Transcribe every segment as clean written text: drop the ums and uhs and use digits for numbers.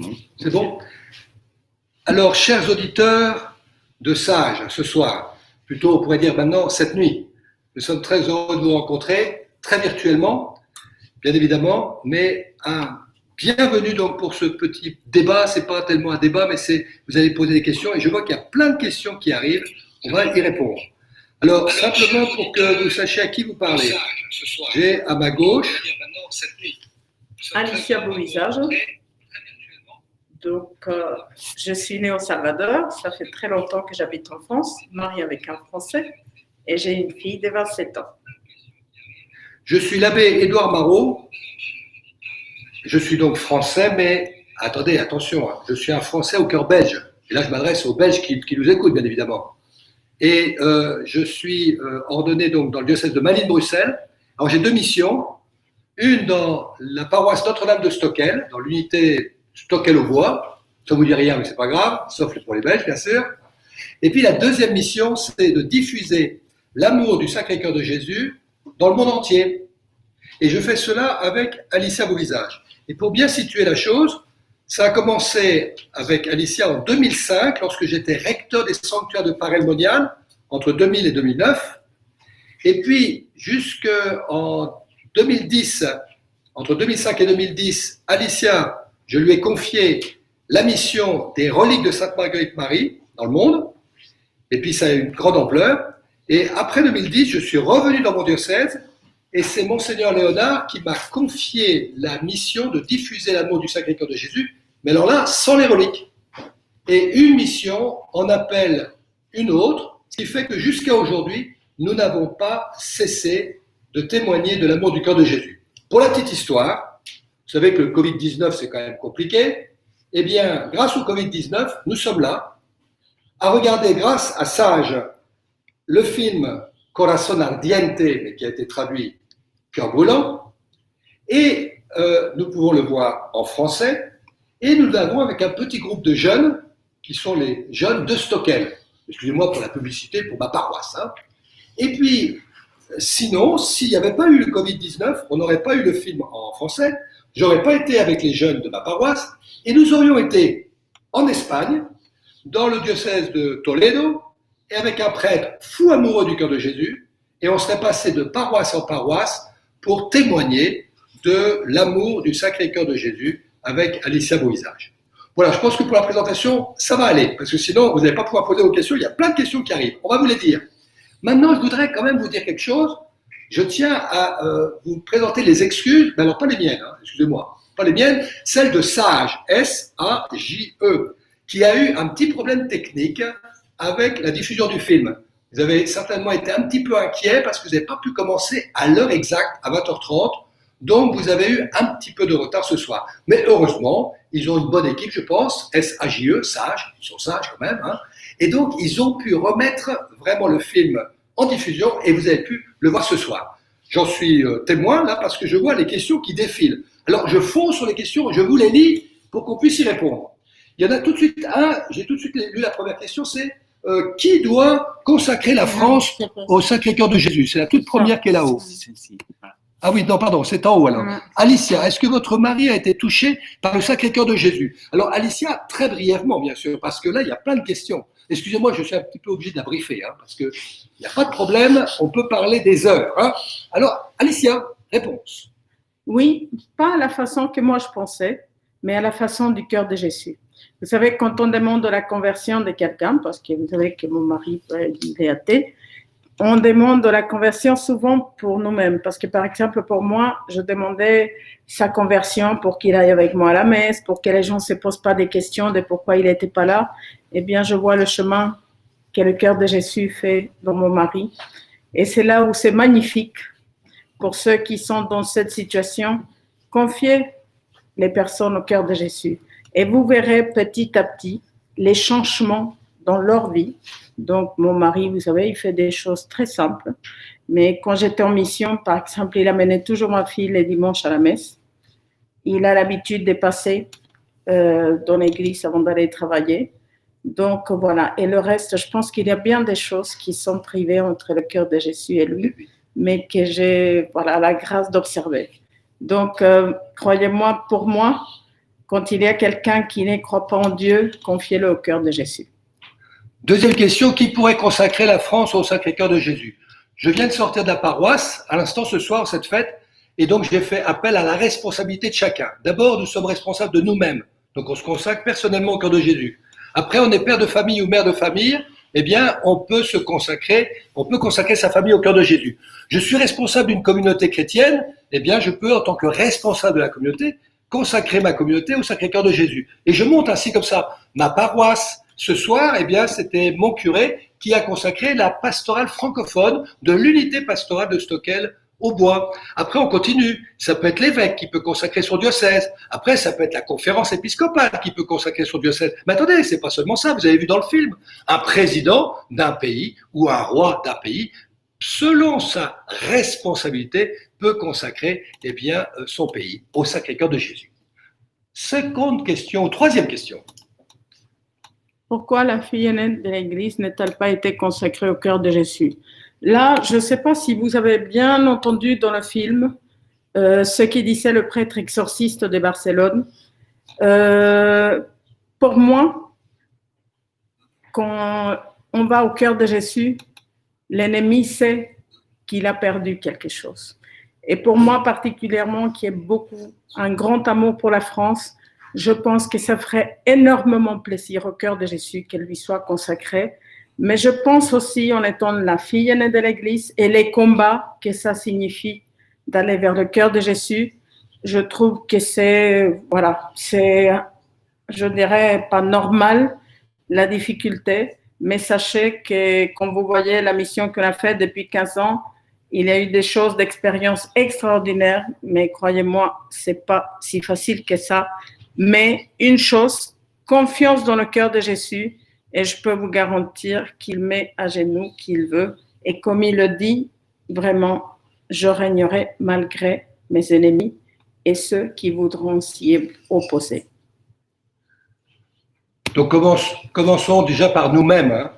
bon. C'est bon? Alors, chers auditeurs de Sage, ce soir, plutôt on pourrait dire maintenant cette nuit, nous sommes très heureux de vous rencontrer, très virtuellement, bien évidemment, mais bienvenue donc pour ce petit débat. C'est pas tellement un débat, mais vous allez poser des questions et je vois qu'il y a plein de questions qui arrivent. On va y répondre. Alors, simplement pour que vous sachiez à qui vous parlez, j'ai à ma gauche Alicia Beauvisage. Donc, je suis née au Salvador. Ça fait très longtemps que j'habite en France, mariée avec un Français, et j'ai une fille de 27 ans. Je suis l'abbé Édouard Marot. Je suis donc français, mais attendez, attention, je suis un Français au cœur belge. Et là, je m'adresse aux Belges qui nous écoutent, bien évidemment. Et je suis ordonné donc dans le diocèse de Malines-Bruxelles. Alors, j'ai 2 missions. Une dans la paroisse Notre-Dame de Stockel, dans l'unité Stockel-au-Bois. Ça vous dit rien, mais c'est pas grave, sauf pour les Belges, bien sûr. Et puis, la deuxième mission, c'est de diffuser l'amour du Sacré-Cœur de Jésus dans le monde entier. Et je fais cela avec Alicia Beauvisage. Et pour bien situer la chose, ça a commencé avec Alicia en 2005, lorsque j'étais recteur des sanctuaires de Parelmonial, entre 2000 et 2009. Et puis, jusqu'en 2010, entre 2005 et 2010, Alicia, je lui ai confié la mission des reliques de Sainte Marguerite Marie dans le monde. Et puis, ça a eu une grande ampleur. Et après 2010, je suis revenu dans mon diocèse. Et c'est Monseigneur Léonard qui m'a confié la mission de diffuser l'amour du Sacré-Cœur de Jésus, mais alors là, sans les reliques. Et une mission en appelle une autre, ce qui fait que jusqu'à aujourd'hui, nous n'avons pas cessé de témoigner de l'amour du cœur de Jésus. Pour la petite histoire, vous savez que le Covid-19, c'est quand même compliqué. Eh bien, grâce au Covid-19, nous sommes là à regarder, grâce à Sage, le film Corazon Ardiente, mais qui a été traduit Cœur brûlant, et nous pouvons le voir en français, et nous l'avons avec un petit groupe de jeunes, qui sont les jeunes de Stockel. Excusez-moi pour la publicité, pour ma paroisse. Hein. Et puis, sinon, s'il n'y avait pas eu le Covid-19, on n'aurait pas eu le film en français, j'aurais pas été avec les jeunes de ma paroisse, et nous aurions été en Espagne, dans le diocèse de Toledo, et avec un prêtre fou amoureux du cœur de Jésus, et on serait passé de paroisse en paroisse pour témoigner de l'amour du Sacré-Cœur de Jésus avec Alicia Beauvisage. Voilà, je pense que pour la présentation, ça va aller, parce que sinon, vous n'allez pas pouvoir poser vos questions, il y a plein de questions qui arrivent, on va vous les dire. Maintenant, je voudrais quand même vous dire quelque chose, je tiens à vous présenter les excuses, mais alors pas les miennes, hein, excusez-moi, pas les miennes, celles de Sage, S-A-J-E, qui a eu un petit problème technique avec la diffusion du film. Vous avez certainement été un petit peu inquiet parce que vous n'avez pas pu commencer à l'heure exacte, à 20h30. Donc, vous avez eu un petit peu de retard ce soir. Mais heureusement, ils ont une bonne équipe, je pense, S-A-J-E, Sage, ils sont sages quand même. Hein. Et donc, ils ont pu remettre vraiment le film en diffusion et vous avez pu le voir ce soir. J'en suis témoin là parce que je vois les questions qui défilent. Alors, je fonce sur les questions, je vous les lis pour qu'on puisse y répondre. Il y en a tout de suite j'ai tout de suite lu la première question, c'est qui doit consacrer la France au Sacré-Cœur de Jésus? C'est la toute première qui est là-haut. Ah oui, non, pardon, c'est en haut alors. Alicia, est-ce que votre mari a été touché par le Sacré-Cœur de Jésus? Alors Alicia, très brièvement bien sûr, parce que là, il y a plein de questions. Excusez-moi, je suis un petit peu obligé de la briefer, hein, parce qu'il n'y a pas de problème, on peut parler des heures. Hein. Alors, Alicia, réponse. Oui, pas à la façon que moi je pensais, mais à la façon du cœur de Jésus. Vous savez, quand on demande la conversion de quelqu'un, parce que vous savez que mon mari il est athée, on demande la conversion souvent pour nous-mêmes. Parce que, par exemple, pour moi, je demandais sa conversion pour qu'il aille avec moi à la messe, pour que les gens ne se posent pas des questions de pourquoi il n'était pas là. Eh bien, je vois le chemin que le cœur de Jésus fait dans mon mari. Et c'est là où c'est magnifique pour ceux qui sont dans cette situation. Confiez les personnes au cœur de Jésus. Et vous verrez petit à petit les changements dans leur vie. Donc, mon mari, vous savez, il fait des choses très simples. Mais quand j'étais en mission, par exemple, il amenait toujours ma fille les dimanches à la messe. Il a l'habitude de passer dans l'église avant d'aller travailler. Donc, voilà. Et le reste, je pense qu'il y a bien des choses qui sont privées entre le cœur de Jésus et lui, mais que j'ai la grâce d'observer. Donc, croyez-moi, pour moi, quand il y a quelqu'un qui ne croit pas en Dieu, confiez-le au cœur de Jésus. Deuxième question, qui pourrait consacrer la France au Sacré-Cœur de Jésus? Je viens de sortir de la paroisse, à l'instant ce soir, cette fête, et donc j'ai fait appel à la responsabilité de chacun. D'abord, nous sommes responsables de nous-mêmes, donc on se consacre personnellement au cœur de Jésus. Après, on est père de famille ou mère de famille, eh bien, on peut consacrer sa famille au cœur de Jésus. Je suis responsable d'une communauté chrétienne, eh bien, je peux, en tant que responsable de la communauté, consacrer ma communauté au Sacré-Cœur de Jésus. Et je monte ainsi comme ça ma paroisse. Ce soir, eh bien, c'était mon curé qui a consacré la pastorale francophone de l'unité pastorale de Stockel au bois. Après, on continue. Ça peut être l'évêque qui peut consacrer son diocèse. Après, ça peut être la conférence épiscopale qui peut consacrer son diocèse. Mais attendez, c'est pas seulement ça. Vous avez vu dans le film, un président d'un pays ou un roi d'un pays, selon sa responsabilité, peut consacrer, eh bien, son pays au Sacré-Cœur de Jésus. Seconde question, troisième question. Pourquoi la fille aînée de l'Église n'a-t-elle pas été consacrée au cœur de Jésus? Là, je ne sais pas si vous avez bien entendu dans le film ce que disait le prêtre exorciste de Barcelone. Pour moi, quand on va au cœur de Jésus, l'ennemi sait qu'il a perdu quelque chose. Et pour moi particulièrement, qui ai un grand amour pour la France, je pense que ça ferait énormément plaisir au cœur de Jésus qu'elle lui soit consacrée. Mais je pense aussi, en étant la fille aînée de l'Église et les combats que ça signifie d'aller vers le cœur de Jésus, je trouve que c'est, je dirais, pas normal, la difficulté. Mais sachez que, quand vous voyez la mission qu'on a faite depuis 15 ans, il y a eu des choses d'expérience extraordinaires, mais croyez-moi, c'est pas si facile que ça. Mais une chose, confiance dans le cœur de Jésus, et je peux vous garantir qu'il met à genoux qu'il veut. Et comme il le dit, vraiment, je régnerai malgré mes ennemis et ceux qui voudront s'y opposer. Donc commençons déjà par nous-mêmes. Hein.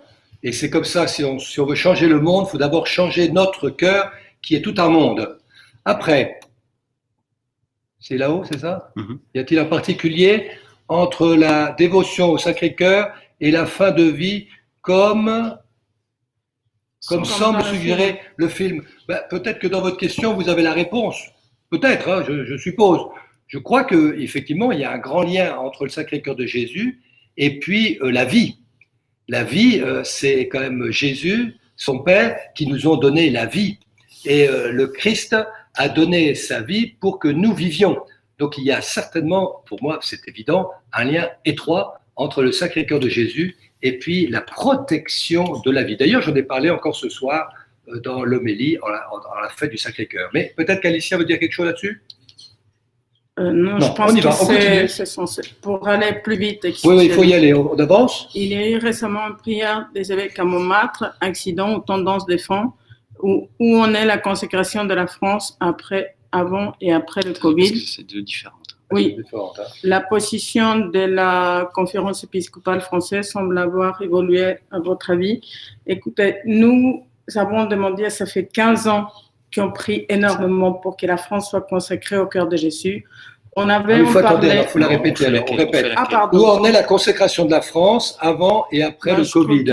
Et c'est comme ça, si on veut changer le monde, il faut d'abord changer notre cœur, qui est tout un monde. Après, c'est là-haut, c'est ça? Y a-t-il un particulier entre la dévotion au Sacré-Cœur et la fin de vie comme semble suggérer le film? Peut-être que dans votre question, vous avez la réponse. Peut-être, hein, je suppose. Je crois qu'effectivement, il y a un grand lien entre le Sacré-Cœur de Jésus et puis la vie. La vie, c'est quand même Jésus, son Père, qui nous ont donné la vie. Et le Christ a donné sa vie pour que nous vivions. Donc il y a certainement, pour moi c'est évident, un lien étroit entre le Sacré-Cœur de Jésus et puis la protection de la vie. D'ailleurs, j'en ai parlé encore ce soir dans l'homélie, en la fête du Sacré-Cœur. Mais peut-être qu'Alicia veut dire quelque chose là-dessus? Non, je pense que c'est censé, pour aller plus vite. Oui, il faut y aller, on avance. Il y a eu récemment une prière des évêques à Montmartre, accident ou tendance des fonds, où on est la consécration de la France avant et après le Covid. C'est deux différentes. Oui, la position de la conférence épiscopale française semble avoir évolué, à votre avis. Écoutez, nous avons demandé, ça fait 15 ans qui ont pris énormément pour que la France soit consacrée au cœur de Jésus. On avait il faut attendre, il faut la répéter. Alors, on répète. Où en est la consécration de la France avant et après le Covid?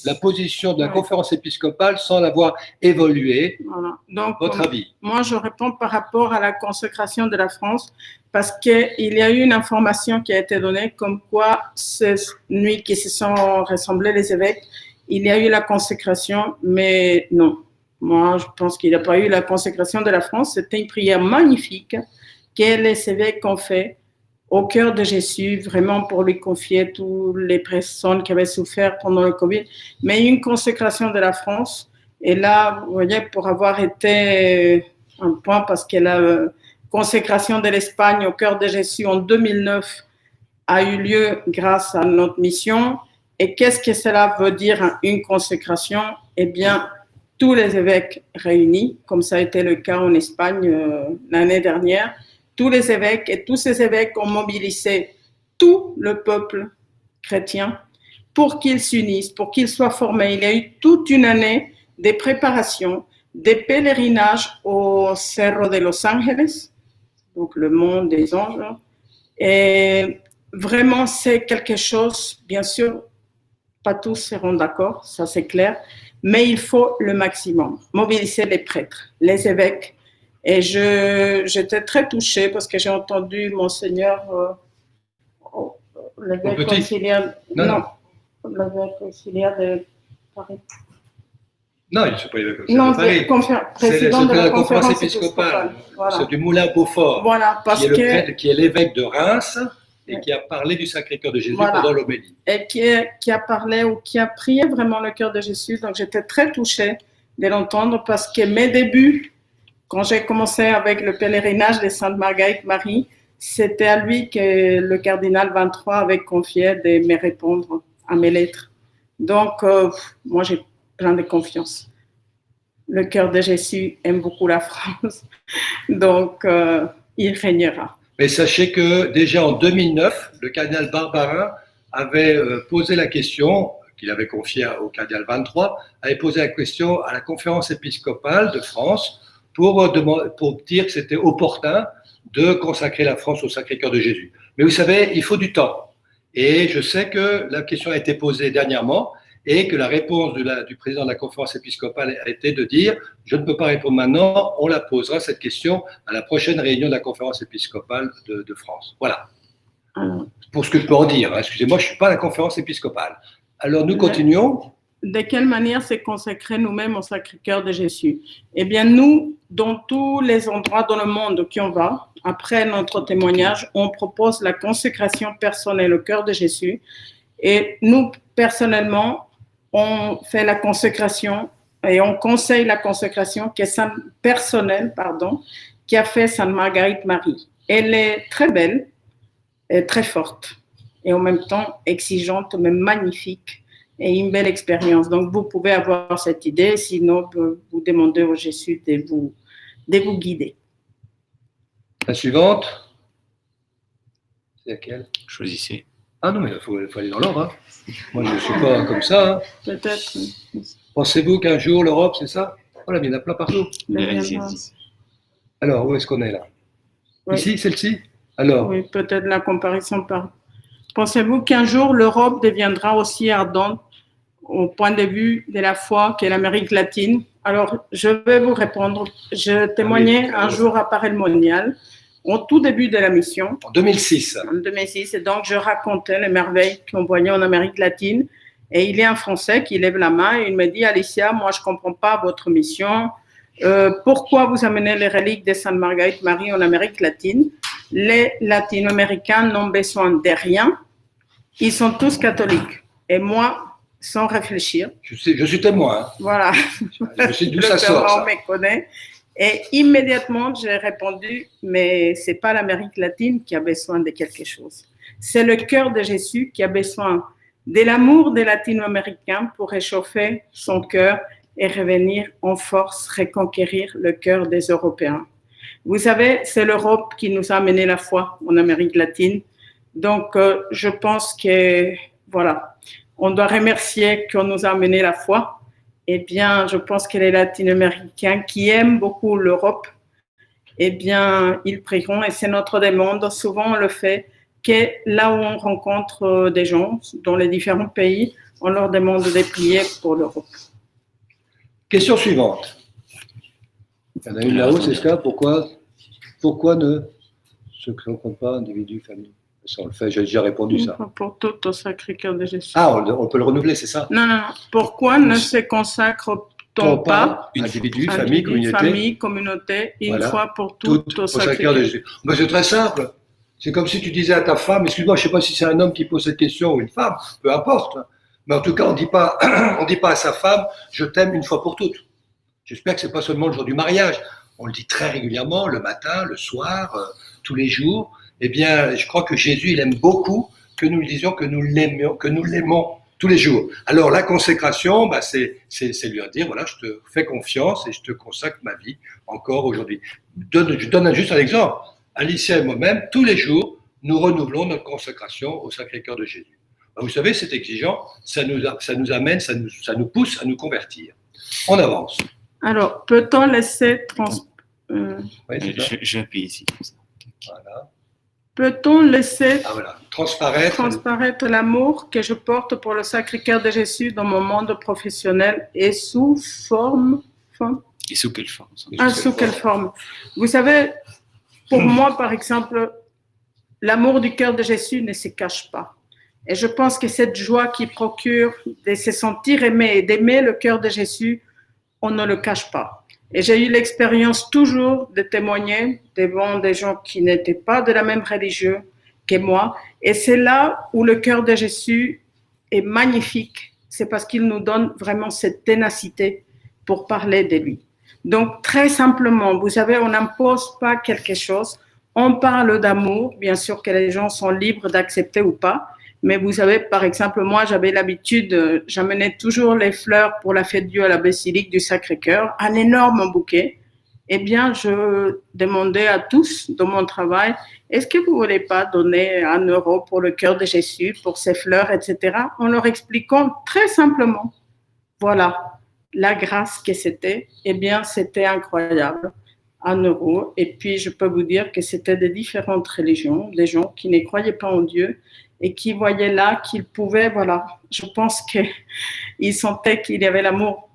La position de la conférence épiscopale sans l'avoir évolué. Voilà. Donc, votre avis? Moi, je réponds par rapport à la consécration de la France parce qu'il y a eu une information qui a été donnée comme quoi, cette nuit qui se sont rassemblés les évêques, il y a eu la consécration, mais non. Moi, je pense qu'il n'y a pas eu la consécration de la France. C'était une prière magnifique que les évêques ont fait au cœur de Jésus, vraiment pour lui confier toutes les personnes qui avaient souffert pendant le Covid, mais une consécration de la France. Et là, vous voyez, pour avoir été un point, parce que la consécration de l'Espagne au cœur de Jésus en 2009 a eu lieu grâce à notre mission. Et qu'est-ce que cela veut dire, une consécration? Eh bien, tous les évêques réunis, comme ça a été le cas en Espagne l'année dernière, tous les évêques et tous ces évêques ont mobilisé tout le peuple chrétien pour qu'ils s'unissent, pour qu'ils soient formés. Il y a eu toute une année de préparation, des pèlerinages au Cerro de Los Ángeles, donc le mont des anges, Et vraiment, c'est quelque chose, bien sûr, pas tous seront d'accord, ça c'est clair, mais il faut le maximum, mobiliser les prêtres, les évêques. Et j'étais très touchée parce que j'ai entendu Monseigneur, l'évêque conciliaire, non, l'évêque conciliaire de Paris. Non, il ne sont pas évêque conciliaire de Paris. Président de la conférence épiscopale. Voilà. C'est du Moulin-Beaufort, voilà, qui est l'évêque de Reims et qui a parlé du Sacré-Cœur de Jésus pendant l'homélie. Et qui a parlé ou qui a prié vraiment le cœur de Jésus. Donc j'étais très touchée de l'entendre parce que mes débuts, quand j'ai commencé avec le pèlerinage de Sainte Marguerite Marie, c'était à lui que le cardinal 23 avait confié de me répondre à mes lettres. Donc, moi, j'ai plein de confiance. Le cœur de Jésus aime beaucoup la France. Donc, il régnera. Mais sachez que déjà en 2009, le cardinal Barbarin avait posé la question, qu'il avait confiée au cardinal 23, avait posé la question à la conférence épiscopale de France pour dire que c'était opportun de consacrer la France au Sacré-Cœur de Jésus. Mais vous savez, il faut du temps. Et je sais que la question a été posée dernièrement et que la réponse du président de la conférence épiscopale a été de dire « Je ne peux pas répondre maintenant, on la posera cette question à la prochaine réunion de la conférence épiscopale de France. » Voilà. Pour ce que je peux en dire. Hein. Excusez-moi, je ne suis pas à la conférence épiscopale. Alors, nous continuons. De quelle manière se consacrer nous-mêmes au Sacré-Cœur de Jésus? Eh bien, nous, dans tous les endroits dans le monde qui on va, après notre témoignage, on propose la consécration personnelle au cœur de Jésus. Et nous, personnellement, on fait la consécration et on conseille la consécration qui est personnelle, qui a fait Sainte Marguerite Marie. Elle est très belle et très forte et en même temps exigeante, mais magnifique. Et une belle expérience. Donc, vous pouvez avoir cette idée, sinon, vous demandez au Jésus de vous guider. La suivante, c'est laquelle? Choisissez. Ah non, mais il faut aller dans l'ordre. Hein. Moi, je ne suis pas comme ça. Hein. Peut-être. Pensez-vous qu'un jour, l'Europe, c'est ça? Oh là, il y en a plein partout. Alors, où est-ce qu'on est là? Oui. Ici, celle-ci? Alors. Oui, peut-être la comparaison par... Pensez-vous qu'un jour, l'Europe deviendra aussi ardente au point de vue de la foi qu'est l'Amérique latine? Alors, je vais vous répondre. Je témoignais un jour à Paris Monial, au tout début de la mission. En 2006. En 2006. Et donc, je racontais les merveilles qu'on voyait en Amérique latine. Et il y a un Français qui lève la main et il me dit, Alicia, moi, je ne comprends pas votre mission. Pourquoi vous amenez les reliques de Sainte Marguerite Marie en Amérique latine? Les latino-américains n'ont besoin de rien. Ils sont tous catholiques. Et moi, sans réfléchir. Je suis témoin. Hein. Voilà. Je sais d'où ça sort. Ça. On me connaît. Et immédiatement, j'ai répondu, mais ce n'est pas l'Amérique latine qui a besoin de quelque chose. C'est le cœur de Jésus qui a besoin de l'amour des latino-américains pour réchauffer son cœur et revenir en force, reconquérir le cœur des Européens. Vous savez, c'est l'Europe qui nous a amené la foi en Amérique latine. Donc, je pense que, voilà, on doit remercier qu'on nous a amené la foi. Eh bien, je pense que les latino-américains qui aiment beaucoup l'Europe, eh bien, ils prieront et c'est notre demande. Souvent, on le fait que là où on rencontre des gens dans les différents pays, on leur demande de prier pour l'Europe. Question suivante. Il y en a une là-haut, c'est ça. Pourquoi ne se rencontre pas individu, famille? Ça, on le fait, j'ai déjà répondu ça. Pour tout au Sacré-Cœur de Jésus. Ah, on peut le renouveler, c'est ça? Non. Pourquoi ne se consacre-t-on pas individu, famille, communauté, une fois pour toutes au Sacré-Cœur de Jésus? Ben, c'est très simple. C'est comme si tu disais à ta femme, excuse-moi, je ne sais pas si c'est un homme qui pose cette question ou une femme, peu importe. Mais en tout cas, on ne dit pas à sa femme, je t'aime une fois pour toutes. J'espère que ce n'est pas seulement le jour du mariage. On le dit très régulièrement, le matin, le soir, tous les jours. Eh bien, je crois que Jésus, il aime beaucoup que nous lui disions que nous l'aimons tous les jours. Alors, la consécration, bah, c'est lui dire, voilà, je te fais confiance et je te consacre ma vie encore aujourd'hui. Je donne juste un exemple. Alicia et moi-même, tous les jours, nous renouvelons notre consécration au Sacré-Cœur de Jésus. Bah, vous savez, c'est exigeant, ça nous amène, ça nous pousse à nous convertir. On avance. Alors, peut-on laisser oui, j'appuie ici. Voilà. Peut-on laisser transparaître l'amour que je porte pour le Sacré-Cœur de Jésus dans mon monde professionnel et sous forme Et sous quelle forme? Sous quelle forme? Vous savez, pour moi, par exemple, l'amour du cœur de Jésus ne se cache pas. Et je pense que cette joie qui procure de se sentir aimé et d'aimer le cœur de Jésus, on ne le cache pas. Et j'ai eu l'expérience toujours de témoigner devant des gens qui n'étaient pas de la même religion que moi. Et c'est là où le cœur de Jésus est magnifique. C'est parce qu'il nous donne vraiment cette ténacité pour parler de lui. Donc, très simplement, vous savez, on n'impose pas quelque chose. On parle d'amour. Bien sûr que les gens sont libres d'accepter ou pas. Mais vous savez, par exemple, moi, j'avais l'habitude, j'amenais toujours les fleurs pour la fête de Dieu à la basilique du Sacré-Cœur, un énorme bouquet. Eh bien, je demandais à tous dans mon travail, est-ce que vous ne voulez pas donner 1 euro pour le cœur de Jésus, pour ces fleurs, etc. En leur expliquant très simplement, voilà, la grâce que c'était, eh bien, c'était incroyable. 1 euro. Et puis, je peux vous dire que c'était de différentes religions, des gens qui ne croyaient pas en Dieu, et qui voyaient là qu'ils pouvaient, voilà, je pense qu'ils sentaient qu'il y avait l'amour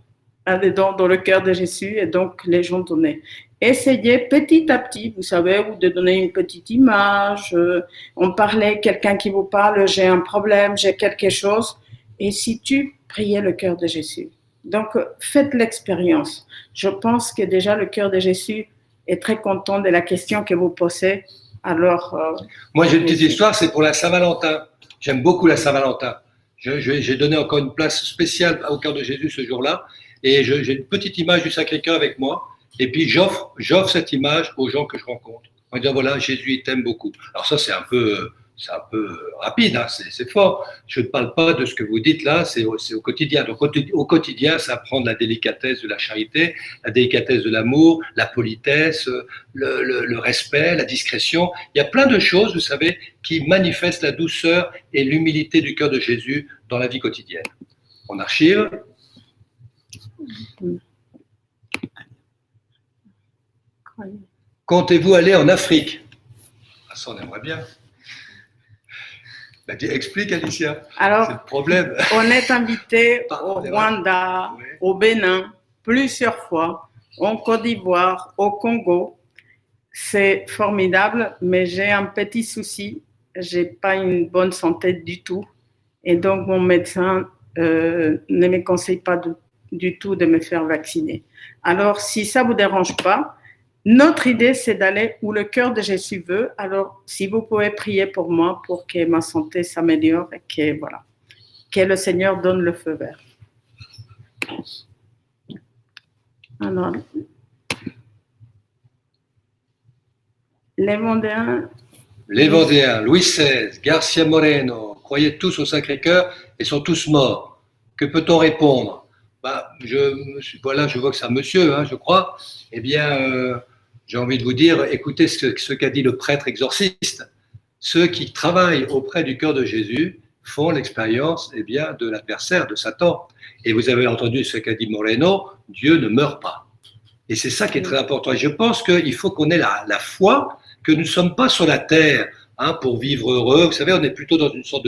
là-dedans dans le cœur de Jésus et donc les gens donnaient. Essayez petit à petit, vous savez, de donner une petite image, on parlait, quelqu'un qui vous parle, j'ai un problème, j'ai quelque chose, et si tu priais le cœur de Jésus. Donc, faites l'expérience. Je pense que déjà le cœur de Jésus est très content de la question que vous posez. Alors, moi, j'ai une petite histoire, c'est pour la Saint-Valentin. J'aime beaucoup la Saint-Valentin. J'ai donné encore une place spéciale au cœur de Jésus ce jour-là. Et j'ai une petite image du Sacré-Cœur avec moi. Et puis, j'offre cette image aux gens que je rencontre. En disant, voilà, Jésus, il t'aime beaucoup. Alors ça, c'est un peu rapide, hein, c'est fort. Je ne parle pas de ce que vous dites là, c'est au quotidien. Donc, au quotidien, ça apprend de la délicatesse de la charité, la délicatesse de l'amour, la politesse, le respect, la discrétion. Il y a plein de choses, vous savez, qui manifestent la douceur et l'humilité du cœur de Jésus dans la vie quotidienne. On archive. Comptez-vous aller en Afrique? Ah, ça, on aimerait bien. Ben, explique, Alicia. Alors, c'est le problème. On est invité au Rwanda, oui, au Bénin, plusieurs fois, en Côte d'Ivoire, au Congo. C'est formidable, mais j'ai un petit souci. Je n'ai pas une bonne santé du tout. Et donc, mon médecin ne me conseille pas du tout de me faire vacciner. Alors, si ça ne vous dérange pas, notre idée, c'est d'aller où le cœur de Jésus veut. Alors, si vous pouvez prier pour moi, pour que ma santé s'améliore et que, voilà, que le Seigneur donne le feu vert. Alors, les Vendéens, Louis XVI, Garcia Moreno, croyaient tous au Sacré-Cœur et sont tous morts. Que peut-on répondre? Je vois que c'est un monsieur, hein, je crois. Eh bien, j'ai envie de vous dire, écoutez ce qu'a dit le prêtre exorciste. Ceux qui travaillent auprès du cœur de Jésus font l'expérience, eh bien, de l'adversaire, de Satan. Et vous avez entendu ce qu'a dit Moreno, Dieu ne meurt pas. Et c'est ça qui est très important. Et je pense qu'il faut qu'on ait la foi que nous ne sommes pas sur la terre, hein, pour vivre heureux. Vous savez, on est plutôt dans une sorte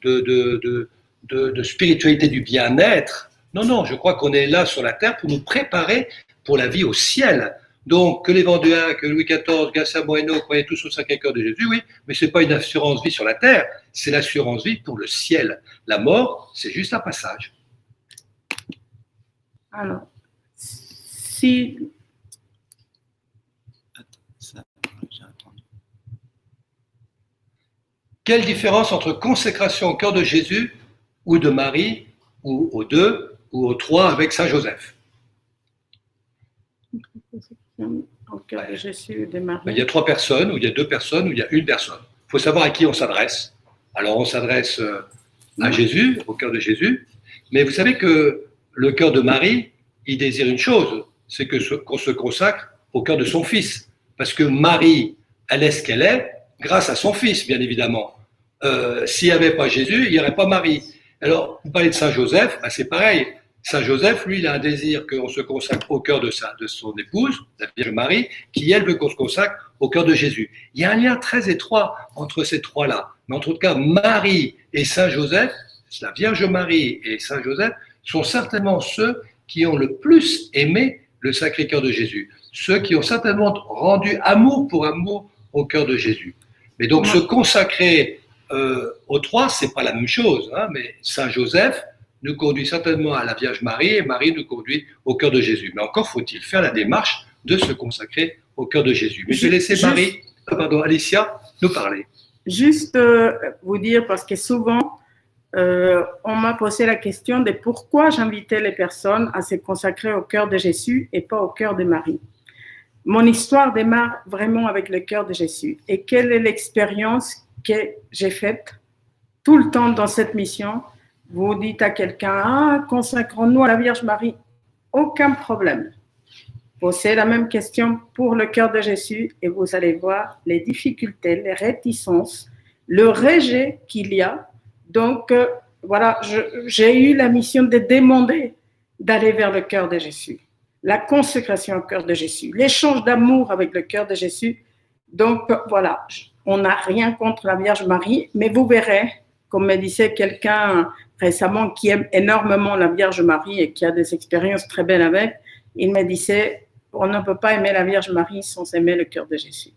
de spiritualité du bien-être. Non, je crois qu'on est là sur la terre pour nous préparer pour la vie au ciel. Donc, que les Vendéens, que Louis XIV, Garcia Moreno croyaient tous au Sacré-Cœur de Jésus, oui, mais ce n'est pas une assurance-vie sur la terre, c'est l'assurance-vie pour le ciel. La mort, c'est juste un passage. Alors, si... Quelle différence entre consécration au cœur de Jésus ou de Marie, ou aux deux, ou aux trois avec Saint Joseph? Au cœur de Jésus et de Marie. Il y a 3 personnes, ou il y a 2 personnes, ou il y a une personne. Il faut savoir à qui on s'adresse. Alors on s'adresse à Jésus, au cœur de Jésus, mais vous savez que le cœur de Marie, il désire une chose, c'est qu'on se consacre au cœur de son fils. Parce que Marie, elle est ce qu'elle est, grâce à son fils, bien évidemment. S'il n'y avait pas Jésus, il n'y aurait pas Marie. Alors, vous parlez de Saint Joseph, ben c'est pareil. Saint Joseph, lui, il a un désir qu'on se consacre au cœur de son épouse, la Vierge Marie, qui, elle, veut qu'on se consacre au cœur de Jésus. Il y a un lien très étroit entre ces trois-là. Mais en tout cas, Marie et Saint Joseph, la Vierge Marie et Saint Joseph, sont certainement ceux qui ont le plus aimé le Sacré-Cœur de Jésus. Ceux qui ont certainement rendu amour pour amour au cœur de Jésus. Mais donc, se consacrer aux trois, c'est pas la même chose, hein, mais Saint Joseph nous conduit certainement à la Vierge Marie et Marie nous conduit au cœur de Jésus. Mais encore faut-il faire la démarche de se consacrer au cœur de Jésus. Mais je vais laisser Alicia, nous parler. Juste vous dire, parce que souvent, on m'a posé la question de pourquoi j'invitais les personnes à se consacrer au cœur de Jésus et pas au cœur de Marie. Mon histoire démarre vraiment avec le cœur de Jésus. Et quelle est l'expérience que j'ai faite tout le temps dans cette mission? Vous dites à quelqu'un, consacrons-nous à la Vierge Marie. Aucun problème. Posez la même question pour le cœur de Jésus et vous allez voir les difficultés, les réticences, le rejet qu'il y a. Donc, voilà, j'ai eu la mission de demander d'aller vers le cœur de Jésus. La consécration au cœur de Jésus, l'échange d'amour avec le cœur de Jésus. Donc, voilà, on n'a rien contre la Vierge Marie, mais vous verrez, comme me disait quelqu'un récemment qui aime énormément la Vierge Marie et qui a des expériences très belles avec, il me disait, on ne peut pas aimer la Vierge Marie sans aimer le cœur de Jésus.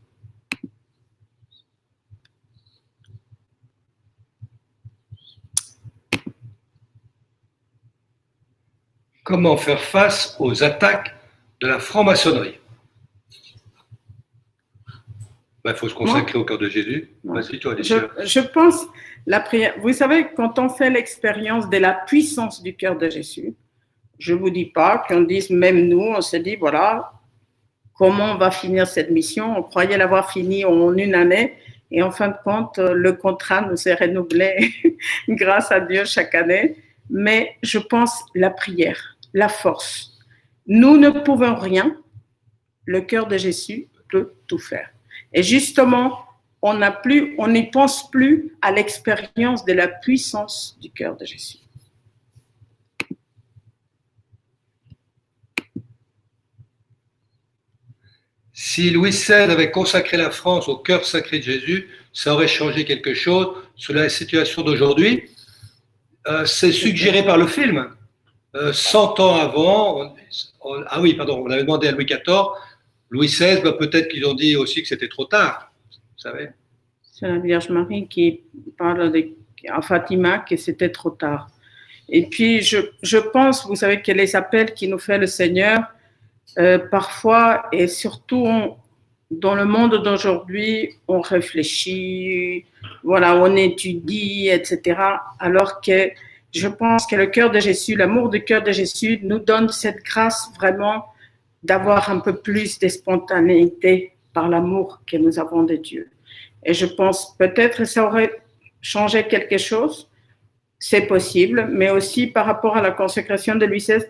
Comment faire face aux attaques de la franc-maçonnerie? Il faut se consacrer au cœur de Jésus. Vas-y, toi, je pense, la prière, vous savez, quand on fait l'expérience de la puissance du cœur de Jésus, je ne vous dis pas qu'on dise, même nous, on se dit, voilà, comment on va finir cette mission? On croyait l'avoir fini en une année et en fin de compte, le contrat nous est renouvelé grâce à Dieu chaque année. Mais je pense la prière, la force. Nous ne pouvons rien, le cœur de Jésus peut tout faire. Et justement, on n'y pense plus à l'expérience de la puissance du cœur de Jésus. Si Louis XVI avait consacré la France au cœur sacré de Jésus, ça aurait changé quelque chose sur la situation d'aujourd'hui. C'est suggéré par le film. 100 ans avant, on avait demandé à Louis XIV, Louis XVI, peut-être qu'ils ont dit aussi que c'était trop tard, vous savez. C'est la Vierge Marie qui parle à Fatima que c'était trop tard. Et puis, je pense, vous savez, que les appels qui nous fait le Seigneur, parfois, et surtout dans le monde d'aujourd'hui, on réfléchit, voilà, on étudie, etc. Alors que je pense que le cœur de Jésus, l'amour du cœur de Jésus nous donne cette grâce vraiment d'avoir un peu plus de spontanéité par l'amour que nous avons de Dieu. Et je pense peut-être que ça aurait changé quelque chose, c'est possible, mais aussi par rapport à la consécration de Louis XVI,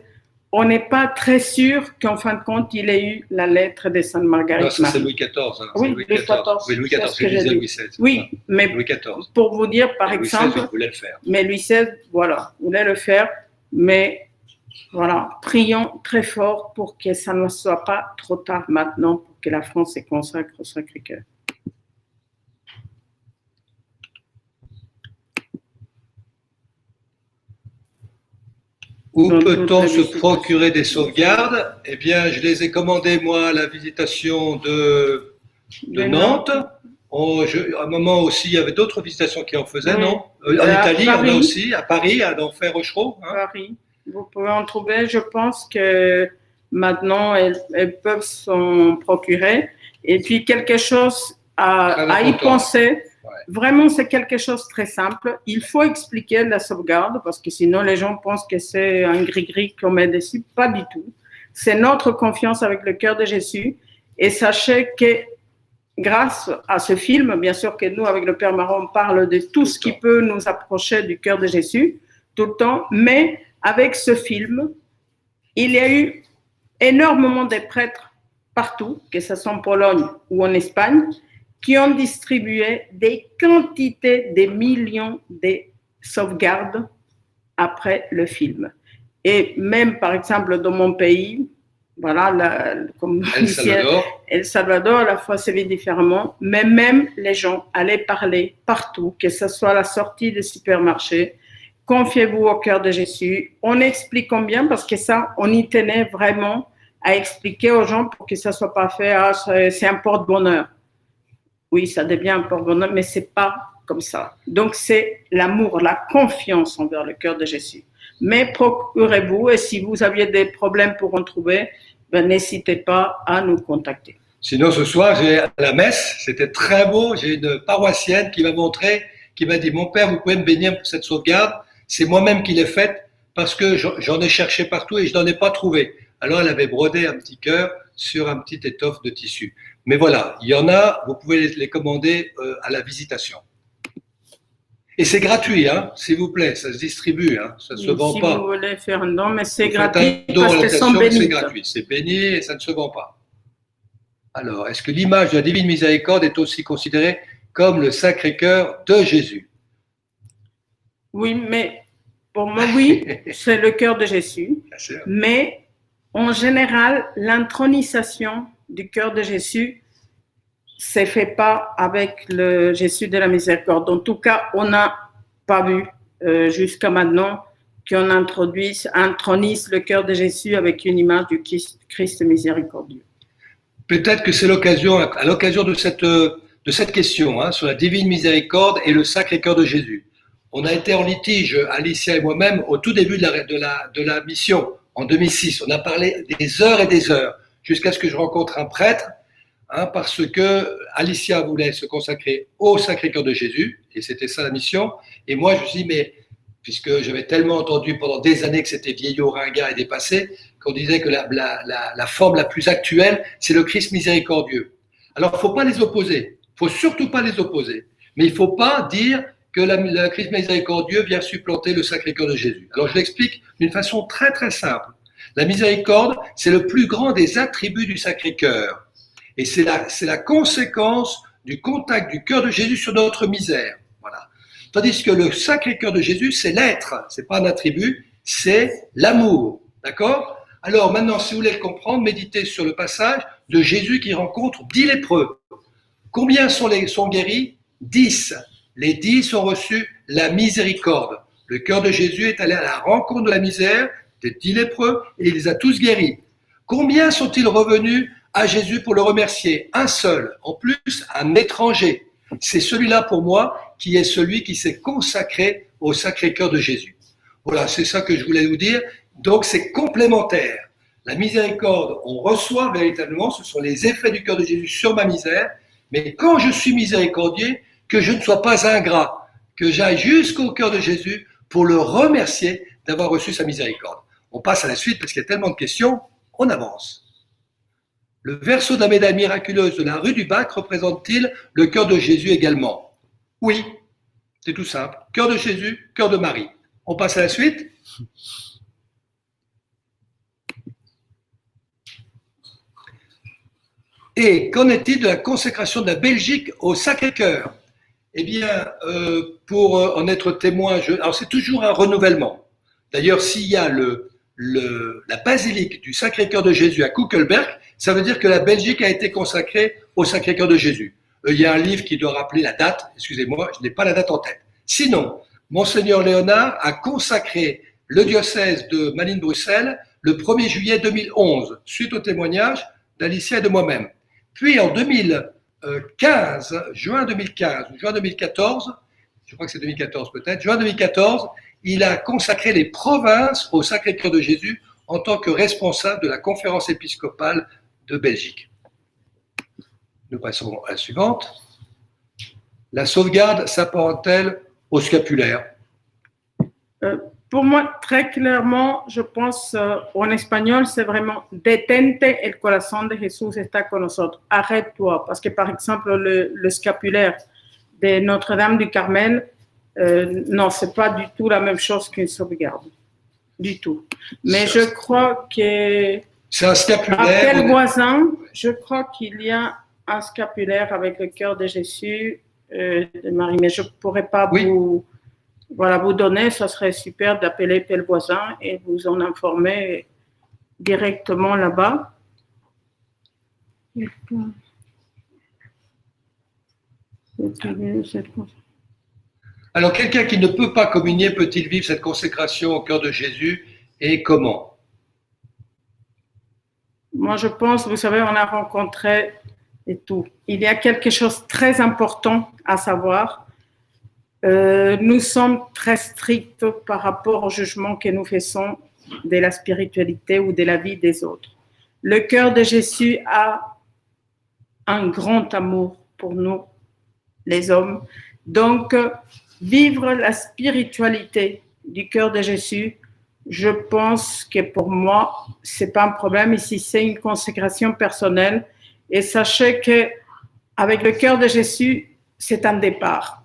on n'est pas très sûr qu'en fin de compte, il ait eu la lettre de Sainte Marguerite. Non, ça c'est Louis XIV. Hein. Oui, Louis XIV. Oui, Louis XIV, je disais Louis XVI. Oui, mais Louis XIV. Pour vous dire, par exemple, Louis XVI voulait le faire. Mais Louis XVI, voilà, voulait le faire, mais voilà, prions très fort pour que ça ne soit pas trop tard maintenant, pour que la France se consacre au Sacré-Cœur. Où peut-on se procurer des sauvegardes? Eh bien, je les ai commandées, moi, à la visitation de Nantes. À un moment aussi, il y avait d'autres visitations qui en faisaient, non? En Italie, on a aussi, à Paris, à d'Enfer Rochereau. Hein? Paris. Vous pouvez en trouver. Je pense que maintenant, elles peuvent s'en procurer. Et puis, quelque chose à y penser. Ouais. Vraiment, c'est quelque chose de très simple. Il faut expliquer la sauvegarde parce que sinon, les gens pensent que c'est un gris-gris qu'on met dessus. Pas du tout. C'est notre confiance avec le cœur de Jésus. Et sachez que grâce à ce film, bien sûr que nous, avec le Père Marron, on parle de tout ce qui peut nous approcher du cœur de Jésus tout le temps. Mais avec ce film, il y a eu énormément de prêtres partout, que ce soit en Pologne ou en Espagne, qui ont distribué des quantités, des millions de sauvegardes après le film. Et même, par exemple, dans mon pays, voilà, comme El Salvador, la foi se vit différemment, mais même les gens allaient parler partout, que ce soit à la sortie des supermarchés, confiez-vous au cœur de Jésus. On explique combien, parce que ça, on y tenait vraiment à expliquer aux gens pour que ça ne soit pas fait, ah, c'est un porte-bonheur. Oui, ça devient un porte-bonheur, mais ce n'est pas comme ça. Donc, c'est l'amour, la confiance envers le cœur de Jésus. Mais procurez-vous, et si vous aviez des problèmes pour en trouver, ben, n'hésitez pas à nous contacter. Sinon, ce soir, j'ai à la messe, c'était très beau, j'ai une paroissienne qui m'a montré, qui m'a dit, mon père, vous pouvez me bénir pour cette sauvegarde, c'est moi-même qui l'ai faite, parce que j'en ai cherché partout et je n'en ai pas trouvé. Alors, elle avait brodé un petit cœur sur un petit étoffe de tissu. Mais voilà, il y en a, vous pouvez les commander à la visitation. Et c'est gratuit, hein, s'il vous plaît, ça se distribue, hein, ça ne se vend pas. Si vous voulez faire un don, mais c'est gratuit parce qu'elles sont bénies. C'est gratuit, c'est béni et ça ne se vend pas. Alors, est-ce que l'image de la divine miséricorde est aussi considérée comme le Sacré-Cœur de Jésus? Oui, mais pour moi, oui, c'est le cœur de Jésus. Mais en général, l'intronisation du cœur de Jésus ne se fait pas avec le Jésus de la miséricorde. En tout cas, on n'a pas vu jusqu'à maintenant qu'on intronise le cœur de Jésus avec une image du Christ miséricordieux. Peut-être que c'est l'occasion, à l'occasion de cette question, hein, sur la divine miséricorde et le Sacré-Cœur de Jésus. On a été en litige, Alicia et moi-même, au tout début de la mission, en 2006. On a parlé des heures et des heures, jusqu'à ce que je rencontre un prêtre, hein, parce que Alicia voulait se consacrer au Sacré-Cœur de Jésus, et c'était ça la mission. Et moi, je me suis dit, mais puisque j'avais tellement entendu pendant des années que c'était vieillot, ringard et dépassé, qu'on disait que la forme la plus actuelle, c'est le Christ miséricordieux. Alors, il ne faut pas les opposer. Il ne faut surtout pas les opposer. Mais il ne faut pas dire que le Christ miséricordieux vient supplanter le Sacré-Cœur de Jésus. Alors, je l'explique d'une façon très, très simple. La miséricorde, c'est le plus grand des attributs du Sacré-Cœur. Et c'est la conséquence du contact du cœur de Jésus sur notre misère. Voilà. Tandis que le Sacré-Cœur de Jésus, c'est l'être. Ce n'est pas un attribut, c'est l'amour. D'accord ? Alors maintenant, si vous voulez le comprendre, méditez sur le passage de Jésus qui rencontre 10 lépreux. Combien sont guéris? 10. Les 10 ont reçu la miséricorde. Le cœur de Jésus est allé à la rencontre de la misère des 10 lépreux et il les a tous guéris. Combien sont-ils revenus à Jésus pour le remercier? Un seul. En plus, un étranger. C'est celui-là pour moi qui est celui qui s'est consacré au Sacré-Cœur de Jésus. Voilà, c'est ça que je voulais vous dire. Donc, c'est complémentaire. La miséricorde, on reçoit véritablement, ce sont les effets du cœur de Jésus sur ma misère, mais quand je suis miséricordieux, que je ne sois pas ingrat, que j'aille jusqu'au cœur de Jésus pour le remercier d'avoir reçu sa miséricorde. On passe à la suite parce qu'il y a tellement de questions, on avance. Le verso de la médaille miraculeuse de la rue du Bac représente-t-il le cœur de Jésus également? Oui, c'est tout simple. Cœur de Jésus, cœur de Marie. On passe à la suite. Et qu'en est-il de la consécration de la Belgique au Sacré-Cœur? Eh bien, pour en être témoin, alors c'est toujours un renouvellement. D'ailleurs, s'il y a la basilique du Sacré-Cœur de Jésus à Kuckelberg, ça veut dire que la Belgique a été consacrée au Sacré-Cœur de Jésus. Il y a un livre qui doit rappeler la date, excusez-moi, je n'ai pas la date en tête. Sinon, Monseigneur Léonard a consacré le diocèse de Malines-Bruxelles le 1er juillet 2011, suite au témoignage d'Alicia et de moi-même. Puis en 2015, juin 2015 ou juin 2014, je crois que c'est 2014 peut-être, juin 2014, il a consacré les provinces au Sacré-Cœur de Jésus en tant que responsable de la conférence épiscopale de Belgique. Nous passons à la suivante. La sauvegarde s'apparente-t-elle au scapulaire? Pour moi, très clairement, je pense en espagnol, c'est vraiment detente, el corazón de Jesús está con nosotros. Arrête-toi. Parce que, par exemple, le scapulaire de Notre-Dame du Carmel, non, ce n'est pas du tout la même chose qu'une sauvegarde. Du tout. Mais je crois que. C'est un scapulaire. À quel voisin, je crois qu'il y a un scapulaire avec le cœur de Jésus, de Marie, mais je ne pourrais pas voilà, vous donner, ça serait super d'appeler tel voisin et vous en informer directement là-bas. Alors, quelqu'un qui ne peut pas communier peut-il vivre cette consécration au cœur de Jésus et comment? Moi, je pense, vous savez, on a rencontré et tout. Il y a quelque chose de très important à savoir. Nous sommes très stricts par rapport au jugement que nous faisons de la spiritualité ou de la vie des autres. Le cœur de Jésus a un grand amour pour nous, les hommes. Donc, vivre la spiritualité du cœur de Jésus, je pense que pour moi, c'est pas un problème ici, c'est une consécration personnelle. Et sachez que avec le cœur de Jésus, c'est un départ,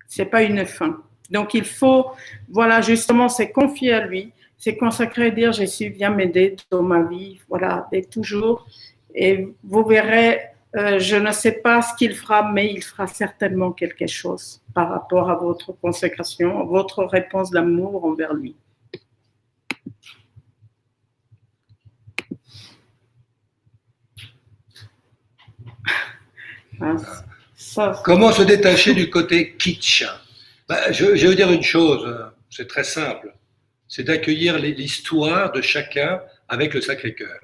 c'est pas une fin. Donc il faut, voilà, justement, c'est confier à lui, c'est consacrer, dire Jésus, viens m'aider dans ma vie, voilà, et toujours. Et vous verrez, je ne sais pas ce qu'il fera, mais il fera certainement quelque chose par rapport à votre consécration, à votre réponse d'amour envers lui. Comment se détacher du côté kitsch? Je vais vous dire une chose, c'est très simple, c'est d'accueillir l'histoire de chacun avec le Sacré-Cœur.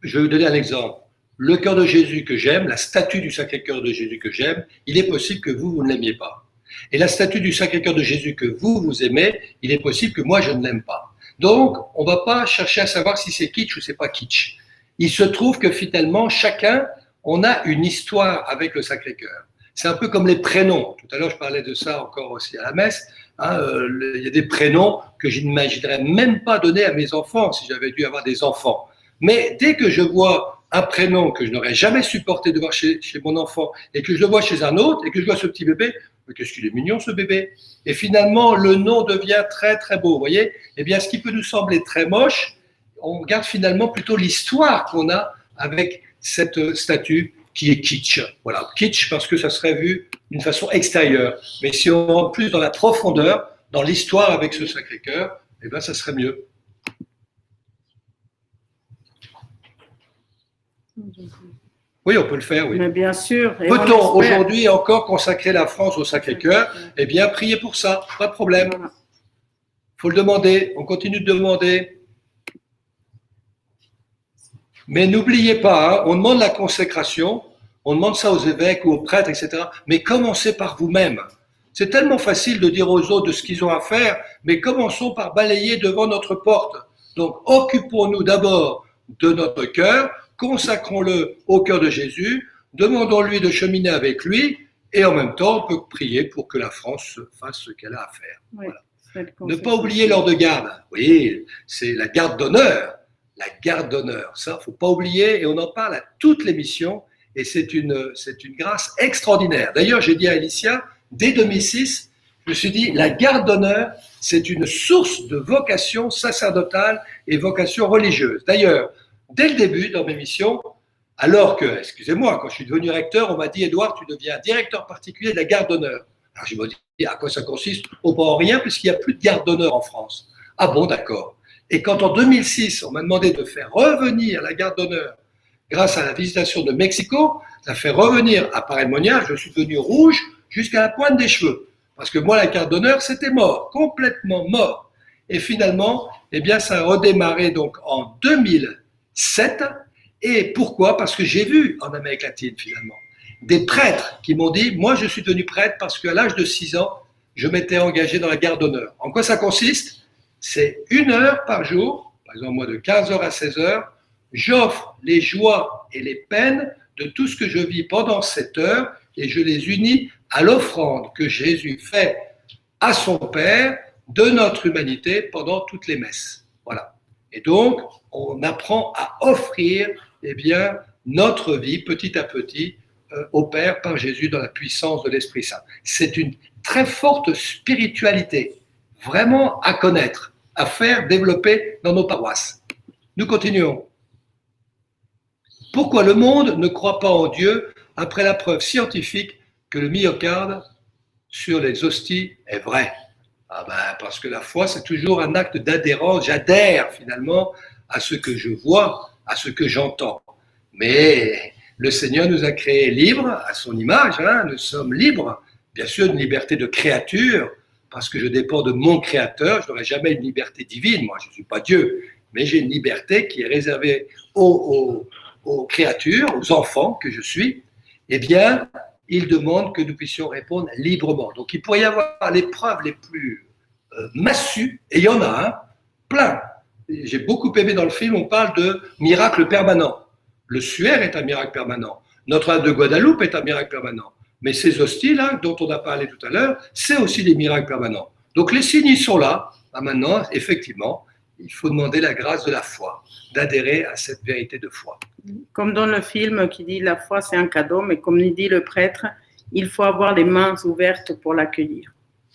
Je vais vous donner un exemple. Le cœur de Jésus que j'aime, la statue du Sacré-Cœur de Jésus que j'aime, il est possible que vous ne l'aimiez pas. Et la statue du Sacré-Cœur de Jésus que vous aimez, il est possible que moi je ne l'aime pas. Donc, on ne va pas chercher à savoir si c'est kitsch ou c'est pas kitsch. Il se trouve que finalement, chacun, on a une histoire avec le Sacré-Cœur. C'est un peu comme les prénoms. Tout à l'heure, je parlais de ça encore aussi à la messe. Il y a des prénoms que je n'imaginerais même pas donner à mes enfants si j'avais dû avoir des enfants. Mais dès que je vois un prénom que je n'aurais jamais supporté de voir chez mon enfant et que je le vois chez un autre et que je vois ce petit bébé, mais qu'est-ce qu'il est mignon ce bébé. Et finalement, le nom devient très très beau. Vous voyez? Eh bien, ce qui peut nous sembler très moche, on regarde finalement plutôt l'histoire qu'on a avec cette statue qui est kitsch. Voilà, kitsch parce que ça serait vu d'une façon extérieure. Mais si on rentre plus dans la profondeur, dans l'histoire avec ce Sacré-Cœur, eh bien, ça serait mieux. Oui, on peut le faire, oui. Mais bien sûr. Peut-on aujourd'hui encore consacrer la France au Sacré-Cœur? Eh bien, priez pour ça, pas de problème. Il faut le demander, on continue de demander. Mais n'oubliez pas, on demande la consécration, on demande ça aux évêques ou aux prêtres, etc. Mais commencez par vous-même. C'est tellement facile de dire aux autres de ce qu'ils ont à faire, mais commençons par balayer devant notre porte. Donc, occupons-nous d'abord de notre cœur, consacrons-le au cœur de Jésus, demandons-lui de cheminer avec lui, et en même temps, on peut prier pour que la France fasse ce qu'elle a à faire. Oui, voilà. Ne pas oublier l'heure de garde. Oui, c'est la garde d'honneur. La garde d'honneur, ça, il ne faut pas oublier, et on en parle à toute l'émission, et c'est une grâce extraordinaire. D'ailleurs, j'ai dit à Alicia, dès 2006, je me suis dit, la garde d'honneur, c'est une source de vocation sacerdotale et vocation religieuse. D'ailleurs, dès le début, dans mes missions, alors que, excusez-moi, quand je suis devenu recteur, on m'a dit, Édouard, tu deviens directeur particulier de la garde d'honneur. Alors je me dis, à quoi ça consiste? Au pas en rien, puisqu'il n'y a plus de garde d'honneur en France. Ah bon, d'accord. Et quand en 2006, on m'a demandé de faire revenir la garde d'honneur grâce à la visitation de Mexico, ça fait revenir à Paray-le-Monial, je suis devenu rouge jusqu'à la pointe des cheveux. Parce que moi, la garde d'honneur, c'était mort, complètement mort. Et finalement, eh bien, ça a redémarré donc en 2007. Et pourquoi? Parce que j'ai vu en Amérique latine, finalement, des prêtres qui m'ont dit, moi, je suis devenu prêtre parce qu'à l'âge de 6 ans, je m'étais engagé dans la garde d'honneur. En quoi ça consiste? C'est 1 heure par jour, par exemple moi de 15h à 16h, j'offre les joies et les peines de tout ce que je vis pendant cette heure et je les unis à l'offrande que Jésus fait à son Père de notre humanité pendant toutes les messes. Voilà. Et donc, on apprend à offrir eh bien, notre vie petit à petit au Père par Jésus dans la puissance de l'Esprit Saint. C'est une très forte spiritualité, vraiment à connaître, à faire développer dans nos paroisses. Nous continuons. Pourquoi le monde ne croit pas en Dieu après la preuve scientifique que le myocarde sur les hosties est vrai? Ah ben, parce que la foi, c'est toujours un acte d'adhérence. J'adhère finalement à ce que je vois, à ce que j'entends. Mais le Seigneur nous a créés libres à son image. Hein, nous sommes libres, bien sûr, une liberté de créature, parce que je dépends de mon Créateur. Je n'aurai jamais une liberté divine. Moi, je ne suis pas Dieu, mais j'ai une liberté qui est réservée aux créatures, aux enfants que je suis. Eh bien, il demande que nous puissions répondre librement. Donc, il pourrait y avoir les preuves les plus massues, et il y en a plein. J'ai beaucoup aimé dans le film, on parle de miracle permanent. Le suaire est un miracle permanent. Notre-Dame de Guadeloupe est un miracle permanent. Mais ces hosties là, dont on a parlé tout à l'heure, c'est aussi des miracles permanents. Donc les signes, ils sont là. Maintenant, effectivement, il faut demander la grâce de la foi, d'adhérer à cette vérité de foi. Comme dans le film qui dit la foi c'est un cadeau, mais comme il dit le prêtre, il faut avoir les mains ouvertes pour l'accueillir.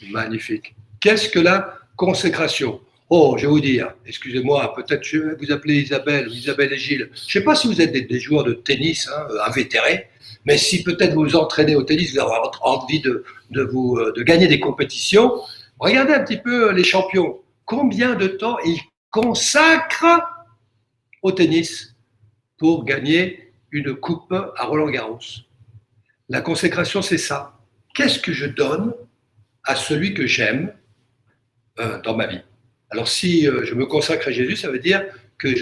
Magnifique. Qu'est-ce que la consécration? Oh, je vais vous dire, excusez-moi, peut-être je vais vous appeler Isabelle ou Isabelle et Gilles. Je ne sais pas si vous êtes des joueurs de tennis invétérés, mais si peut-être vous vous entraînez au tennis, vous avez envie de gagner des compétitions, regardez un petit peu les champions. Combien de temps ils consacrent au tennis pour gagner une coupe à Roland-Garros? La consécration, c'est ça. Qu'est-ce que je donne à celui que j'aime dans ma vie? Alors, si je me consacre à Jésus, ça veut dire que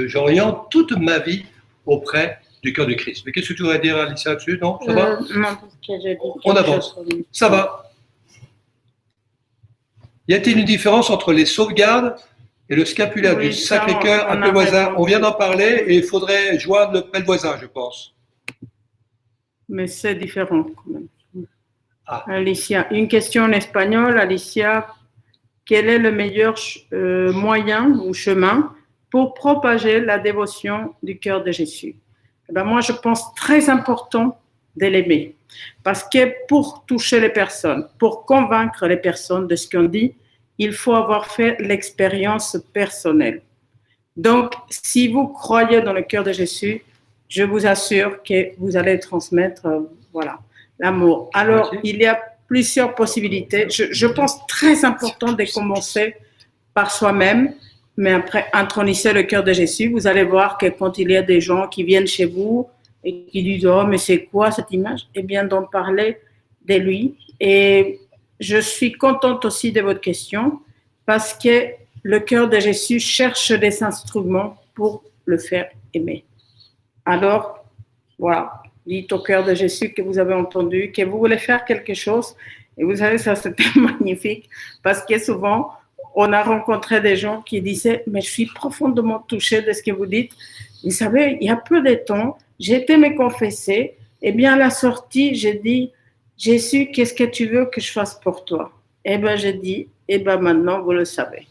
j'oriente toute ma vie auprès du cœur du Christ. Mais qu'est-ce que tu voudrais dire, Alicia, là-dessus? Non, ça va? Non, parce que je dis On avance. Ça va. Y a-t-il une différence entre les sauvegardes et le scapulaire du Sacré-Cœur à Pelvoisin? On vient d'en parler et il faudrait joindre le Pelvoisin, je pense. Mais c'est différent quand même. Ah. Alicia, une question en espagnol. Alicia, quel est le meilleur moyen ou chemin pour propager la dévotion du cœur de Jésus? Eh ben moi, je pense très important de l'aimer. Parce que pour toucher les personnes, pour convaincre les personnes de ce qu'on dit, il faut avoir fait l'expérience personnelle. Donc, si vous croyez dans le cœur de Jésus, je vous assure que vous allez transmettre voilà, l'amour. Alors, il y a plusieurs possibilités. Je pense très important de commencer par soi-même, mais après introniser le cœur de Jésus. Vous allez voir que quand il y a des gens qui viennent chez vous et qui disent « Oh, mais c'est quoi cette image ?» Eh bien, d'en parler de lui. Et je suis contente aussi de votre question parce que le cœur de Jésus cherche des instruments pour le faire aimer. Alors, voilà, dites au cœur de Jésus que vous avez entendu, que vous voulez faire quelque chose. Et vous savez, ça c'était magnifique parce que souvent, on a rencontré des gens qui disaient « Mais je suis profondément touchée de ce que vous dites. » Vous savez, il y a peu de temps, j'ai été me confesser. Et bien, à la sortie, j'ai dit « Jésus, qu'est-ce que tu veux que je fasse pour toi ?» Eh bien, j'ai dit « Eh bien, maintenant, vous le savez. »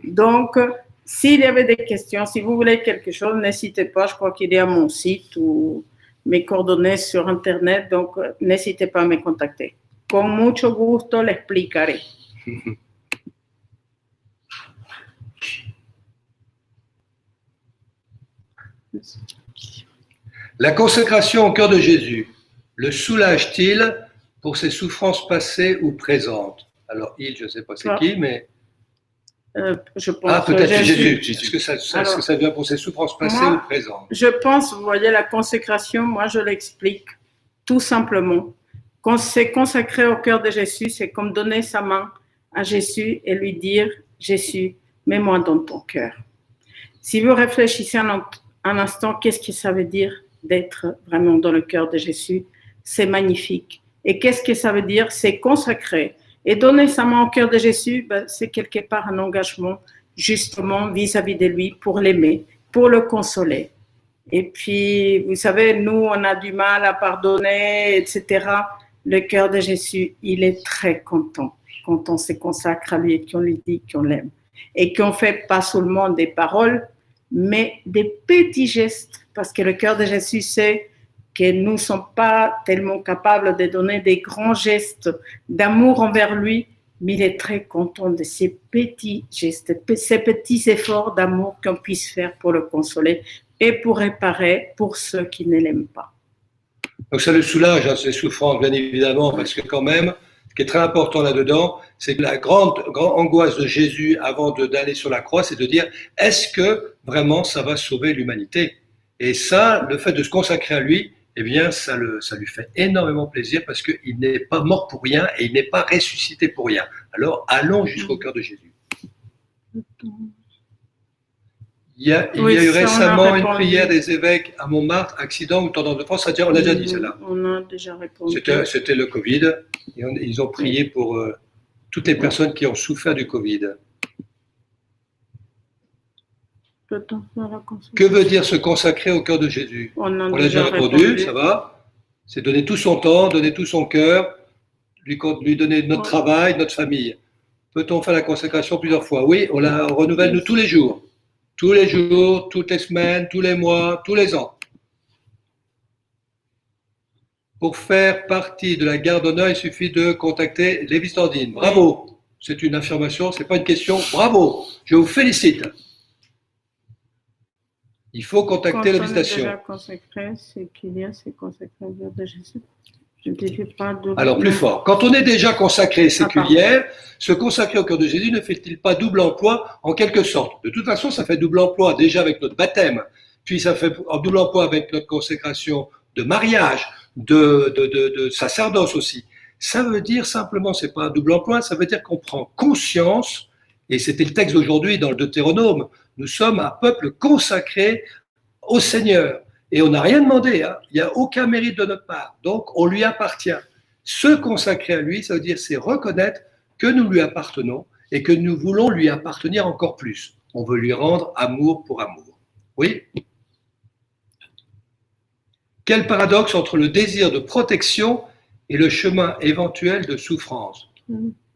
Donc, s'il y avait des questions, si vous voulez quelque chose, n'hésitez pas. Je crois qu'il y a mon site ou mes coordonnées sur Internet. Donc, n'hésitez pas à me contacter. Con mucho gusto le explicaré. La consécration au cœur de Jésus le soulage-t-il pour ses souffrances passées ou présentes? Alors, je ne sais pas c'est qui, mais... je pense peut-être Jésus. Est-ce que ça vient pour ses souffrances passées ou présentes? Je pense, vous voyez, la consécration, moi je l'explique tout simplement. Quand c'est consacré au cœur de Jésus, c'est comme donner sa main à Jésus et lui dire « Jésus, mets-moi dans ton cœur ». Si vous réfléchissez un instant, qu'est-ce que ça veut dire d'être vraiment dans le cœur de Jésus? C'est magnifique. Et qu'est-ce que ça veut dire? C'est consacré. Et donner sa main au cœur de Jésus, c'est quelque part un engagement justement vis-à-vis de lui pour l'aimer, pour le consoler. Et puis, vous savez, nous, on a du mal à pardonner, etc. Le cœur de Jésus, il est très content quand on se consacre à lui et qu'on lui dit qu'on l'aime. Et qu'on fait pas seulement des paroles, mais des petits gestes. Parce que le cœur de Jésus sait que nous ne sommes pas tellement capables de donner des grands gestes d'amour envers lui, mais il est très content de ces petits gestes, ces petits efforts d'amour qu'on puisse faire pour le consoler et pour réparer pour ceux qui ne l'aiment pas. Donc ça le soulage, ces souffrances, bien évidemment, parce que quand même, qui est très important là-dedans, c'est que la grande angoisse de Jésus avant d'aller sur la croix, c'est de dire, est-ce que vraiment ça va sauver l'humanité? Et ça, le fait de se consacrer à lui, eh bien, ça lui fait énormément plaisir parce qu'il n'est pas mort pour rien et il n'est pas ressuscité pour rien. Alors, allons jusqu'au cœur de Jésus. Il y a eu récemment une prière des évêques à Montmartre, accident ou tendance de France. On a déjà dit celle-là. On a déjà répondu. C'était le Covid. Et ils ont prié pour toutes les personnes qui ont souffert du Covid. Que veut dire se consacrer au cœur de Jésus? On l'a déjà répondu, ça va. C'est donner tout son temps, donner tout son cœur, lui donner notre travail, notre famille. Peut-on faire la consécration plusieurs fois? Oui, on la renouvelle nous tous les jours. Tous les jours, toutes les semaines, tous les mois, tous les ans. Pour faire partie de la garde d'honneur, il suffit de contacter Lévis Tandine. Bravo. C'est une affirmation, ce n'est pas une question. Bravo. Je vous félicite. Il faut contacter la visitation. C'est qu'il y a ces consacrés de Jésus. Alors plus fort. Quand on est déjà consacré séculière, se consacrer au cœur de Jésus ne fait-il pas double emploi en quelque sorte? De toute façon, ça fait double emploi déjà avec notre baptême, puis ça fait double emploi avec notre consécration de mariage, de sacerdoce aussi. Ça veut dire simplement, c'est pas un double emploi, ça veut dire qu'on prend conscience, et c'était le texte d'aujourd'hui dans le Deutéronome, nous sommes un peuple consacré au Seigneur. Et on n'a rien demandé, hein. Il n'y a aucun mérite de notre part. Donc, on lui appartient. Se consacrer à lui, ça veut dire c'est reconnaître que nous lui appartenons et que nous voulons lui appartenir encore plus. On veut lui rendre amour pour amour. Oui? Quel paradoxe entre le désir de protection et le chemin éventuel de souffrance?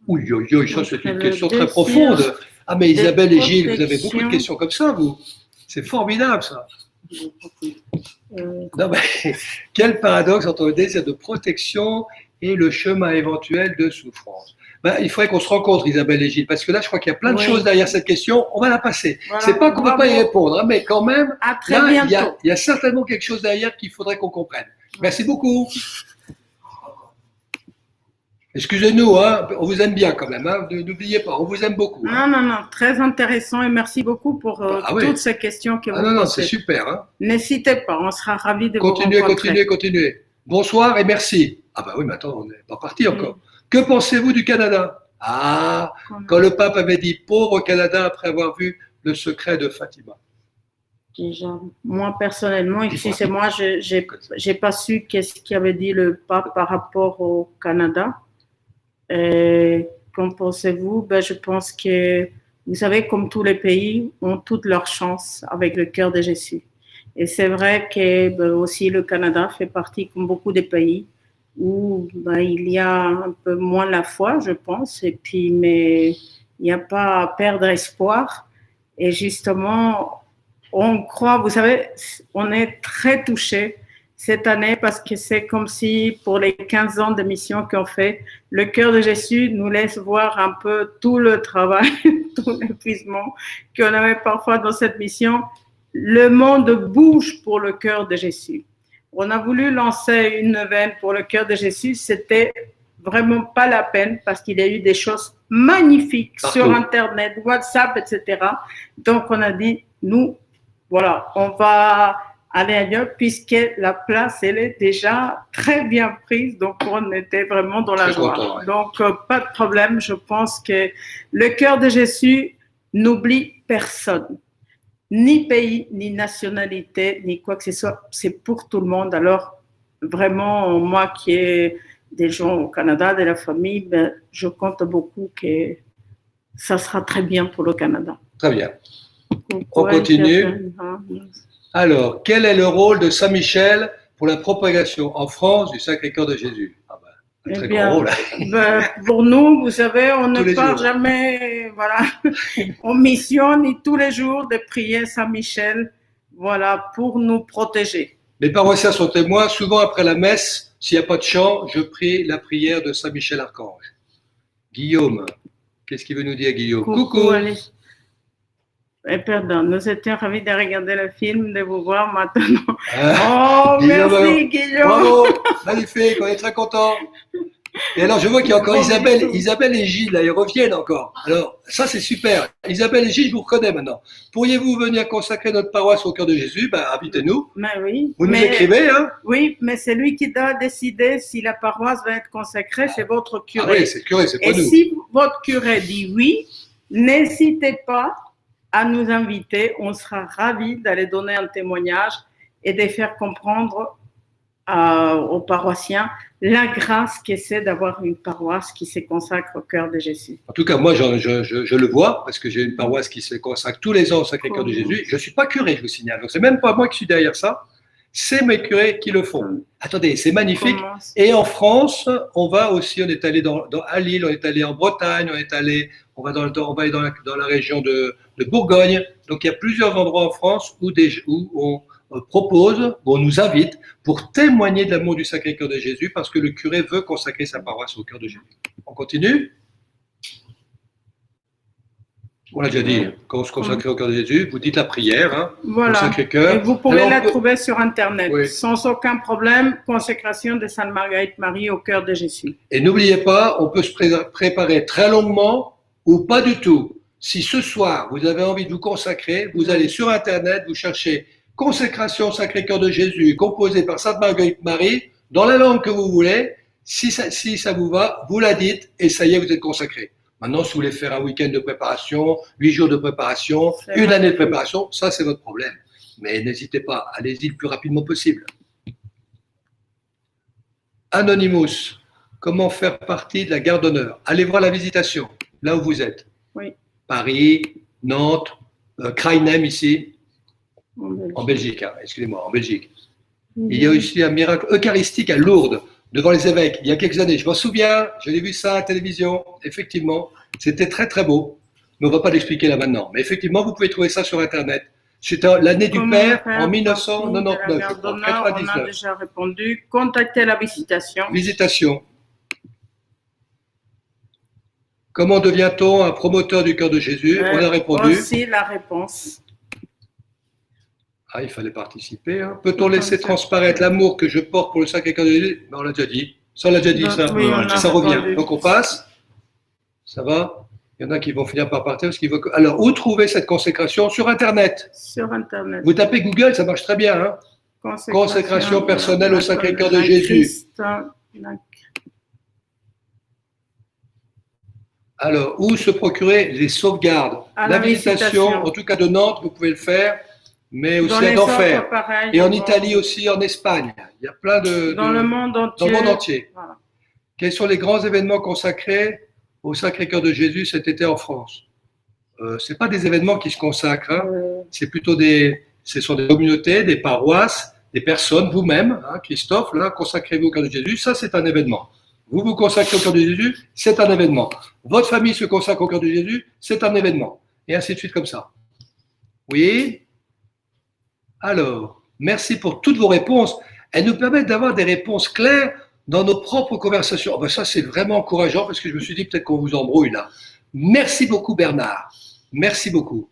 Oui, ça c'est une question très profonde. Ah mais Isabelle et Gilles, vous avez beaucoup de questions comme ça, vous. C'est formidable ça. Non, mais, quel paradoxe entre le désir de protection et le chemin éventuel de souffrance. Il faudrait qu'on se rencontre, Isabelle et Gilles, parce que là, je crois qu'il y a plein de choses derrière cette question. On va la passer. Voilà, c'est pas qu'on ne peut pas y répondre, hein, mais quand même, là, il y a certainement quelque chose derrière qu'il faudrait qu'on comprenne. Merci beaucoup. Excusez-nous, hein, on vous aime bien quand même, hein, n'oubliez pas, on vous aime beaucoup. Hein. Non, très intéressant et merci beaucoup pour toutes ces questions que vous posez. Non, c'est super. Hein. N'hésitez pas, on sera ravis de vous rencontrer. Continuez. Bonsoir et merci. Ah bah oui, mais attends, on n'est pas parti encore. Que pensez-vous du Canada? Ah, quand le pape avait dit « pauvre Canada » après avoir vu le secret de Fatima. Déjà, moi personnellement, excusez-moi, j'ai pas su qu'est-ce qu'avait dit le pape par rapport au Canada. Qu'en pensez-vous? Je pense que, vous savez, comme tous les pays, ont toutes leurs chances avec le cœur de Jésus. Et c'est vrai que aussi le Canada fait partie, comme beaucoup de pays, où il y a un peu moins la foi, je pense, et puis, mais il n'y a pas à perdre espoir. Et justement, on croit, vous savez, on est très touchés cette année parce que c'est comme si pour les 15 ans de mission qu'on fait, le cœur de Jésus nous laisse voir un peu tout le travail, tout l'épuisement qu'on avait parfois dans cette mission. Le monde bouge pour le cœur de Jésus. On a voulu lancer une neuvaine pour le cœur de Jésus, c'était vraiment pas la peine parce qu'il y a eu des choses magnifiques sur Internet, WhatsApp, etc. Donc on a dit, nous, voilà, on va aller ailleurs puisque la place, elle est déjà très bien prise. Donc, on était vraiment dans la joie. Content, ouais. Donc, pas de problème. Je pense que le cœur de Jésus n'oublie personne. Ni pays, ni nationalité, ni quoi que ce soit. C'est pour tout le monde. Alors, vraiment, moi qui ai des gens au Canada, de la famille, je compte beaucoup que ça sera très bien pour le Canada. Très bien. On continue. Alors, quel est le rôle de Saint-Michel pour la propagation en France du Sacré-Cœur de Jésus? Un très grand rôle. Pour nous, vous savez, on ne part jamais, voilà, on missionne et tous les jours de prier Saint-Michel, voilà, pour nous protéger. Les paroissiens sont témoins. Souvent après la messe, s'il n'y a pas de chant, je prie la prière de Saint-Michel Archange. Guillaume, qu'est-ce qu'il veut nous dire, Guillaume? Coucou. Pardon, nous étions ravis de regarder le film, de vous voir maintenant. Oh, Guillaume, merci Guillaume. Bravo, magnifique, on est très contents. Et alors, je vois qu'il y a encore Isabelle et Gilles, là, ils reviennent encore. Alors, ça, c'est super. Isabelle et Gilles, je vous reconnais maintenant. Pourriez-vous venir consacrer notre paroisse au cœur de Jésus? Ben, invitez-nous. Mais oui. Vous nous écrivez, hein? Oui, mais c'est lui qui doit décider si la paroisse va être consacrée, c'est votre curé. Ah oui, c'est le curé, c'est pas Et nous. si votre curé dit oui, n'hésitez pas à nous inviter. On sera ravis d'aller donner un témoignage et de faire comprendre aux paroissiens la grâce que c'est d'avoir une paroisse qui se consacre au cœur de Jésus. En tout cas, moi, je le vois, parce que j'ai une paroisse qui se consacre tous les ans au Sacré-Cœur de Jésus. Je ne suis pas curé, je vous signale. Donc, c'est même pas moi qui suis derrière ça. C'est mes curés qui le font. Attendez, c'est magnifique. Et en France, on va aussi, on est allé à Lille, on est allé en Bretagne, on va aller dans la région de Bourgogne. Donc, il y a plusieurs endroits en France où on propose, où on nous invite pour témoigner de l'amour du Sacré-Cœur de Jésus, parce que le curé veut consacrer sa paroisse au cœur de Jésus. On continue? On l'a déjà dit, quand on se consacre au cœur de Jésus, vous dites la prière, hein, voilà. au Sacré-Cœur. Et vous pouvez la trouver sur Internet, oui, sans aucun problème, consécration de Sainte Marguerite Marie au cœur de Jésus. Et n'oubliez pas, on peut se préparer très longuement ou pas du tout. Si ce soir, vous avez envie de vous consacrer, vous allez sur Internet, vous cherchez consécration Sacré-Cœur de Jésus, composée par Sainte Marguerite Marie, dans la langue que vous voulez. Si ça vous va, vous la dites et ça y est, vous êtes consacré. Maintenant, si vous voulez faire un week-end de préparation, 8 jours de préparation, une année de préparation, ça c'est votre problème. Mais n'hésitez pas, allez-y le plus rapidement possible. Anonymous, comment faire partie de la garde d'honneur? Allez voir la visitation, là où vous êtes. Oui. Paris, Nantes, Krainem ici, en Belgique, hein, excusez-moi, en Belgique. Il y a aussi un miracle eucharistique à Lourdes, devant les évêques, il y a quelques années. Je m'en souviens, j'avais vu ça à la télévision, effectivement, c'était très très beau. Mais on ne va pas l'expliquer là maintenant. Mais effectivement, vous pouvez trouver ça sur Internet. C'était l'année du Père en 1999, je crois, 99. On a déjà répondu. Contactez la visitation. Visitation. Comment devient-on un promoteur du cœur de Jésus? On a répondu. Aussi la réponse. Ah, il fallait participer. Hein. Peut-on laisser transparaître l'amour que je porte pour le Sacré-Cœur de Jésus? On l'a déjà dit. Ça, on l'a déjà dit, ça. Oui, Ça revient. Donc, on passe. Ça va? Il y en a qui vont finir par partir parce qu'ils veulent. Alors, où trouver cette consécration? Sur Internet. Sur Internet. Vous tapez Google, ça marche très bien. Hein. Consécration personnelle au Sacré-Cœur de Jésus. Alors, où se procurer les sauvegardes? La visitation, en tout cas de Nantes, vous pouvez le faire. Mais aussi à d'enfer. Et en Italie aussi, en Espagne. Il y a plein dans le monde entier. Voilà. Quels sont les grands événements consacrés au Sacré-Cœur de Jésus cet été en France? Ce n'est pas des événements qui se consacrent. Hein. C'est plutôt ce sont des communautés, des paroisses, des personnes, vous-même, hein, Christophe, là, consacrez-vous au cœur de Jésus. Ça, c'est un événement. Vous vous consacrez au cœur de Jésus, c'est un événement. Votre famille se consacre au cœur de Jésus, c'est un événement. Et ainsi de suite comme ça. Oui? Alors, merci pour toutes vos réponses. Elles nous permettent d'avoir des réponses claires dans nos propres conversations. Oh ben ça, c'est vraiment encourageant parce que je me suis dit peut-être qu'on vous embrouille là. Merci beaucoup Bernard. Merci beaucoup.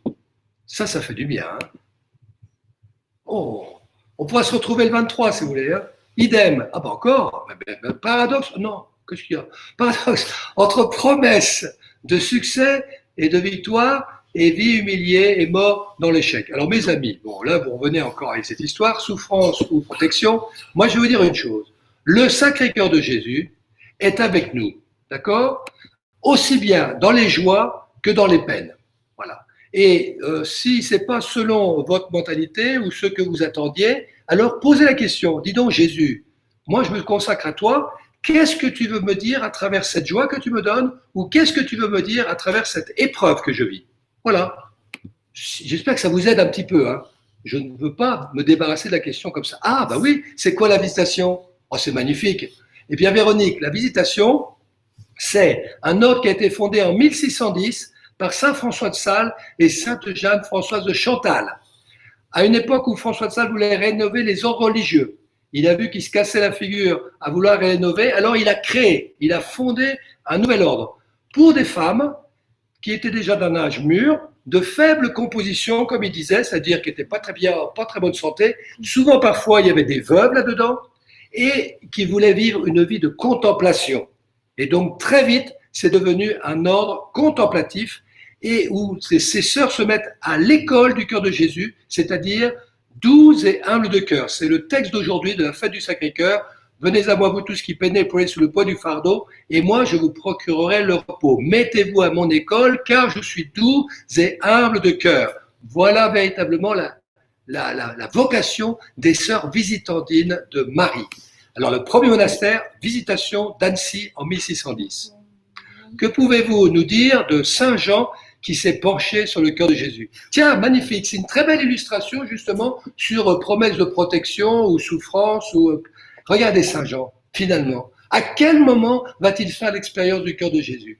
Ça fait du bien. Hein. Oh, on pourra se retrouver le 23 si vous voulez. Hein. Idem. Ah ben encore. Paradoxe. Non, qu'est-ce qu'il y a? Paradoxe entre promesse de succès et de victoire et vie humiliée et mort dans l'échec. Alors mes amis, bon là vous revenez encore avec cette histoire, souffrance ou protection. Moi je vais vous dire une chose, le Sacré-Cœur de Jésus est avec nous, d'accord? Aussi bien dans les joies que dans les peines. Voilà. Et si ce n'est pas selon votre mentalité ou ce que vous attendiez, alors posez la question, dis donc Jésus, moi je me consacre à toi, qu'est-ce que tu veux me dire à travers cette joie que tu me donnes ou qu'est-ce que tu veux me dire à travers cette épreuve que je vis? Voilà. J'espère que ça vous aide un petit peu. Hein. Je ne veux pas me débarrasser de la question comme ça. Ah, bah oui, c'est quoi la visitation? Oh, c'est magnifique. Eh bien, Véronique, la visitation, c'est un ordre qui a été fondé en 1610 par Saint François de Sales et Sainte Jeanne Françoise de Chantal. À une époque où François de Sales voulait rénover les ordres religieux, il a vu qu'il se cassait la figure à vouloir rénover, alors il a fondé un nouvel ordre pour des femmes qui étaient déjà d'un âge mûr, de faible composition, comme il disait, c'est-à-dire qui n'étaient pas très bien, pas très bonne santé. Souvent, parfois, il y avait des veuves là-dedans et qui voulaient vivre une vie de contemplation. Et donc, très vite, c'est devenu un ordre contemplatif et où ces sœurs se mettent à l'école du cœur de Jésus, c'est-à-dire douces et humbles de cœur. C'est le texte d'aujourd'hui de la fête du Sacré-Cœur. Venez à moi, vous tous qui peinez et prenez sous le poids du fardeau, et moi je vous procurerai le repos. Mettez-vous à mon école, car je suis doux et humble de cœur. Voilà véritablement la vocation des sœurs visitandines de Marie. Alors le premier monastère, Visitation d'Annecy en 1610. Que pouvez-vous nous dire de Saint Jean qui s'est penché sur le cœur de Jésus? Tiens, magnifique, c'est une très belle illustration justement sur promesse de protection ou souffrance. Regardez Saint Jean, finalement. À quel moment va-t-il faire l'expérience du cœur de Jésus?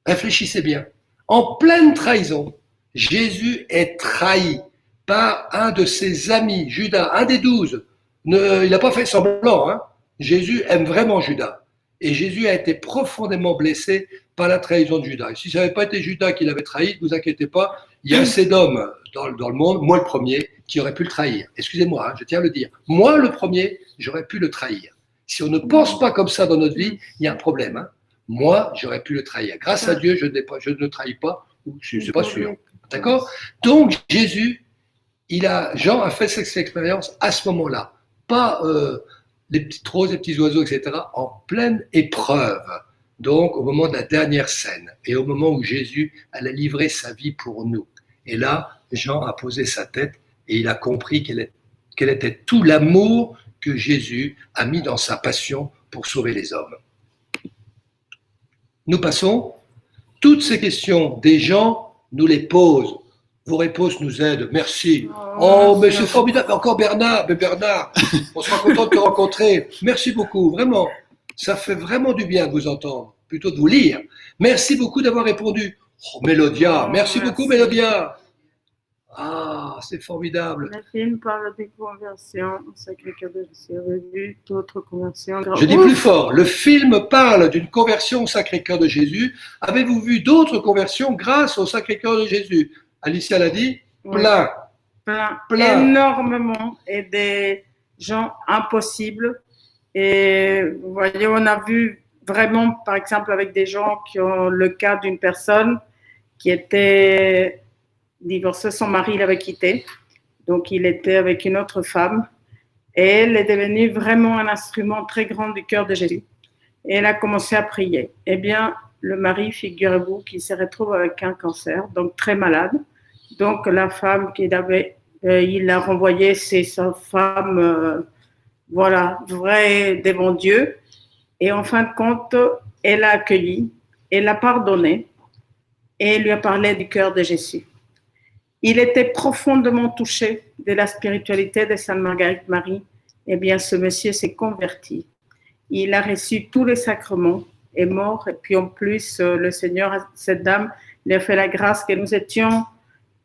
Réfléchissez bien. En pleine trahison, Jésus est trahi par un de ses amis, Judas, un des 12. Il n'a pas fait semblant. Hein. Jésus aime vraiment Judas. Et Jésus a été profondément blessé par la trahison de Judas. Et si ça n'avait pas été Judas qui l'avait trahi, ne vous inquiétez pas, il y a assez d'hommes dans le monde, moi le premier, qui aurait pu le trahir. Excusez-moi, hein, je tiens à le dire. Moi le premier, j'aurais pu le trahir. Si on ne pense pas comme ça dans notre vie, il y a un problème. Hein. Moi, j'aurais pu le trahir. Grâce à Dieu, je ne trahis pas, ou je ne suis pas sûr. D'accord? Donc, Jean a fait cette expérience à ce moment-là. Pas les petites roses, les petits oiseaux, etc., en pleine épreuve. Donc, au moment de la dernière scène, et au moment où Jésus allait livrer sa vie pour nous. Et là, Jean a posé sa tête et il a compris quel était tout l'amour que Jésus a mis dans sa passion pour sauver les hommes. Nous passons. Toutes ces questions des gens nous les posent. Vos réponses nous aident. Merci. Oh, mais c'est formidable. Encore Bernard. Mais Bernard, on sera content de te rencontrer. Merci beaucoup. Vraiment. Ça fait vraiment du bien de vous entendre, plutôt de vous lire. Merci beaucoup d'avoir répondu. Oh, Mélodia. Merci beaucoup, Mélodia. Ah, c'est formidable. Le film parle des conversions au Sacré-Cœur de Jésus. Avez vu d'autres conversions? Je dis plus fort. Le film parle d'une conversion au Sacré-Cœur de Jésus. Avez-vous vu d'autres conversions grâce au Sacré-Cœur de Jésus? Alicia l'a dit, plein. Plein. Énormément. Et des gens impossibles. Et vous voyez, on a vu vraiment, par exemple, avec des gens qui ont le cas d'une personne qui était divorcée, son mari l'avait quitté. Donc, il était avec une autre femme. Et elle est devenue vraiment un instrument très grand du cœur de Jésus. Et elle a commencé à prier. Eh bien, le mari, figurez-vous, qui se retrouve avec un cancer, donc très malade. Donc, la femme qu'il avait, il a renvoyé, c'est sa femme, voilà, vraie devant Dieu. Et en fin de compte, elle l'a accueilli, elle l'a pardonné et elle lui a parlé du cœur de Jésus. Il était profondément touché de la spiritualité de Sainte Marguerite Marie. Eh bien, ce monsieur s'est converti. Il a reçu tous les sacrements, est mort. Et puis en plus, le Seigneur, cette dame, lui a fait la grâce que nous étions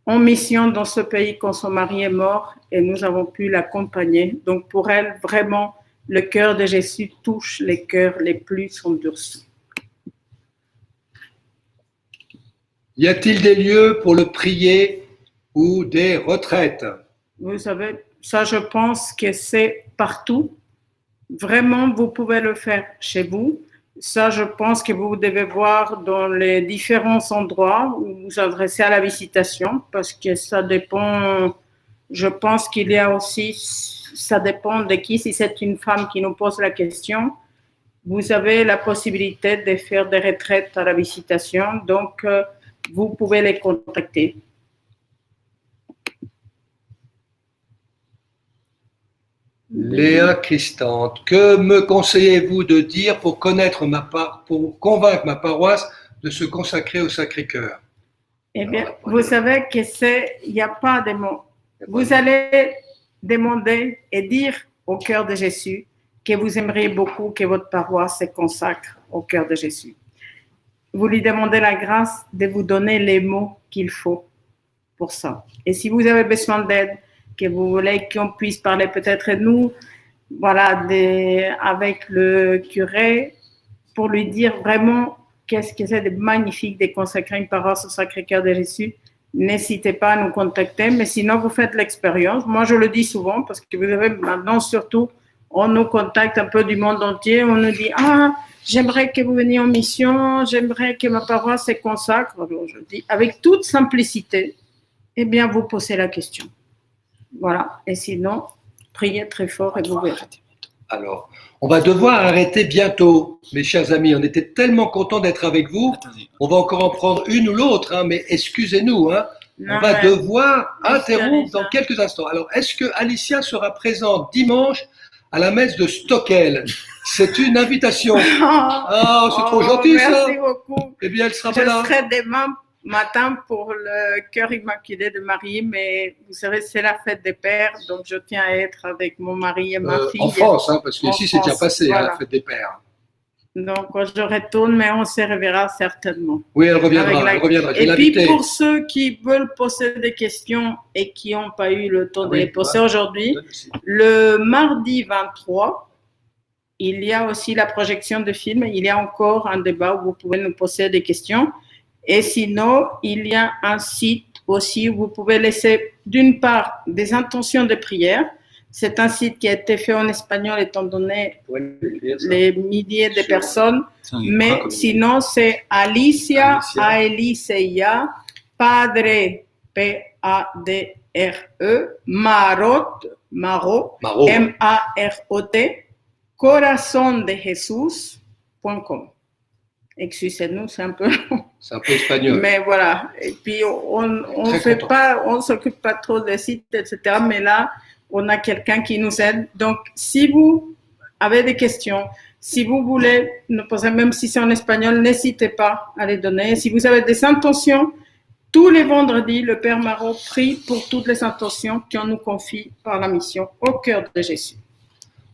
en mission dans ce pays quand son mari est mort et nous avons pu l'accompagner. Donc pour elle, vraiment, le cœur de Jésus touche les cœurs les plus endurcis. Y a-t-il des lieux pour le prier ou des retraites? Vous savez, ça je pense que c'est partout. Vraiment, vous pouvez le faire chez vous. Ça, je pense que vous devez voir dans les différents endroits où vous vous adressez à la visitation, parce que ça dépend, je pense qu'il y a aussi, ça dépend de qui, si c'est une femme qui nous pose la question, vous avez la possibilité de faire des retraites à la visitation, donc vous pouvez les contacter. Léa Christante, que me conseillez-vous de dire pour pour convaincre ma paroisse de se consacrer au Sacré-Cœur? Eh bien, vous savez que il n'y a pas de mots. Vous allez demander et dire au cœur de Jésus que vous aimeriez beaucoup que votre paroisse se consacre au cœur de Jésus. Vous lui demandez la grâce de vous donner les mots qu'il faut pour ça. Et si vous avez besoin d'aide, que vous voulez qu'on puisse parler peut-être nous, voilà, avec le curé, pour lui dire vraiment qu'est-ce que c'est de magnifique de consacrer une paroisse au Sacré-Cœur de Jésus, n'hésitez pas à nous contacter, mais sinon vous faites l'expérience. Moi, je le dis souvent, parce que vous avez maintenant surtout, on nous contacte un peu du monde entier, on nous dit « Ah, j'aimerais que vous veniez en mission, j'aimerais que ma paroisse se consacre. Alors je dis, avec toute simplicité, eh bien, vous posez la question. Voilà. Et sinon, priez très fort et vous verrez. Alors, on va devoir arrêter bientôt, mes chers amis. On était tellement contents d'être avec vous. Attendez. On va encore en prendre une ou l'autre, hein, mais excusez-nous. Hein. On Non, va mais- devoir interrompre Alicia. dans quelques instants. Alors, est-ce que Alicia sera présente dimanche à la messe de Stockel? C'est une invitation. Ah, c'est trop gentil ça. Merci beaucoup. Eh bien, elle sera Je pas là. serai demain matin pour le cœur immaculé de Marie, mais vous savez, c'est la fête des pères, donc je tiens à être avec mon mari et ma fille. En France, hein, parce En qu'ici c'est déjà France, passé, hein, voilà. la fête des pères. Donc je retourne, mais on se reverra certainement. Oui, elle reviendra. Avec la- Elle reviendra. Je vais Et puis l'inviter. pour ceux qui veulent poser des questions et qui n'ont pas eu le temps Ah de oui, les poser ouais. aujourd'hui, le mardi 23, il y a aussi la projection de film. Il y a encore un débat où vous pouvez nous poser des questions. Et sinon, il y a un site aussi où vous pouvez laisser d'une part des intentions de prière. C'est un site qui a été fait en espagnol étant donné les milliers de personnes. Mais sinon, c'est Alicia, Alicia, Padre, P-A-D-R-E, Marot, Marot. M-A-R-O-T, corazondejesus.com. Excusez-nous, c'est un peu long. C'est un peu espagnol. Mais voilà. Et puis, on Très fait content. pas, on s'occupe pas trop des sites, etc. Mais là, on a quelqu'un qui nous aide. Donc, si vous avez des questions, si vous voulez nous poser, même si c'est en espagnol, n'hésitez pas à les donner. Si vous avez des intentions, tous les vendredis, le Père Marot prie pour toutes les intentions qu'on nous confie par la mission au cœur de Jésus.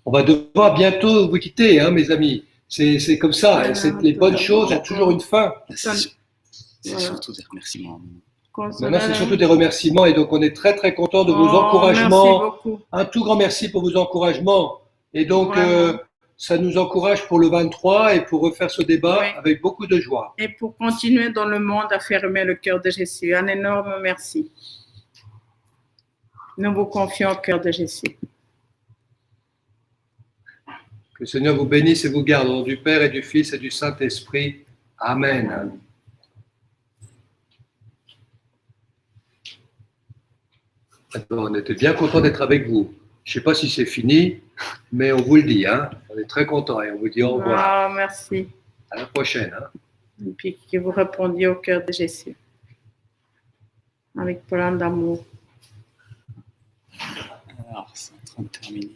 On va devoir bientôt vous quitter, hein, mes amis. C'est comme ça. Voilà, C'est les bonnes choses ont d'accord. toujours une fin. C'est Voilà. surtout des remerciements. Maintenant, c'est surtout des remerciements et donc on est très très content de vos Oh, encouragements. merci beaucoup. Un tout grand merci pour vos encouragements. Et donc, Vraiment. ça nous encourage pour le 23 et pour refaire ce débat Oui. avec beaucoup de joie. Et pour continuer dans le monde à faire aimer le cœur de Jésus. Un énorme merci. Nous vous confions au cœur de Jésus. Que le Seigneur vous bénisse et vous garde au nom du Père et du Fils et du Saint-Esprit. Amen. Alors, on était bien content d'être avec vous. Je ne sais pas si c'est fini, mais on vous le dit. Hein. On est très content et on vous dit au revoir. Ah, merci. À la prochaine. Hein. Et puis que vous répondiez au cœur de Jésus. Avec plein d'amour. Alors, c'est en train de terminer.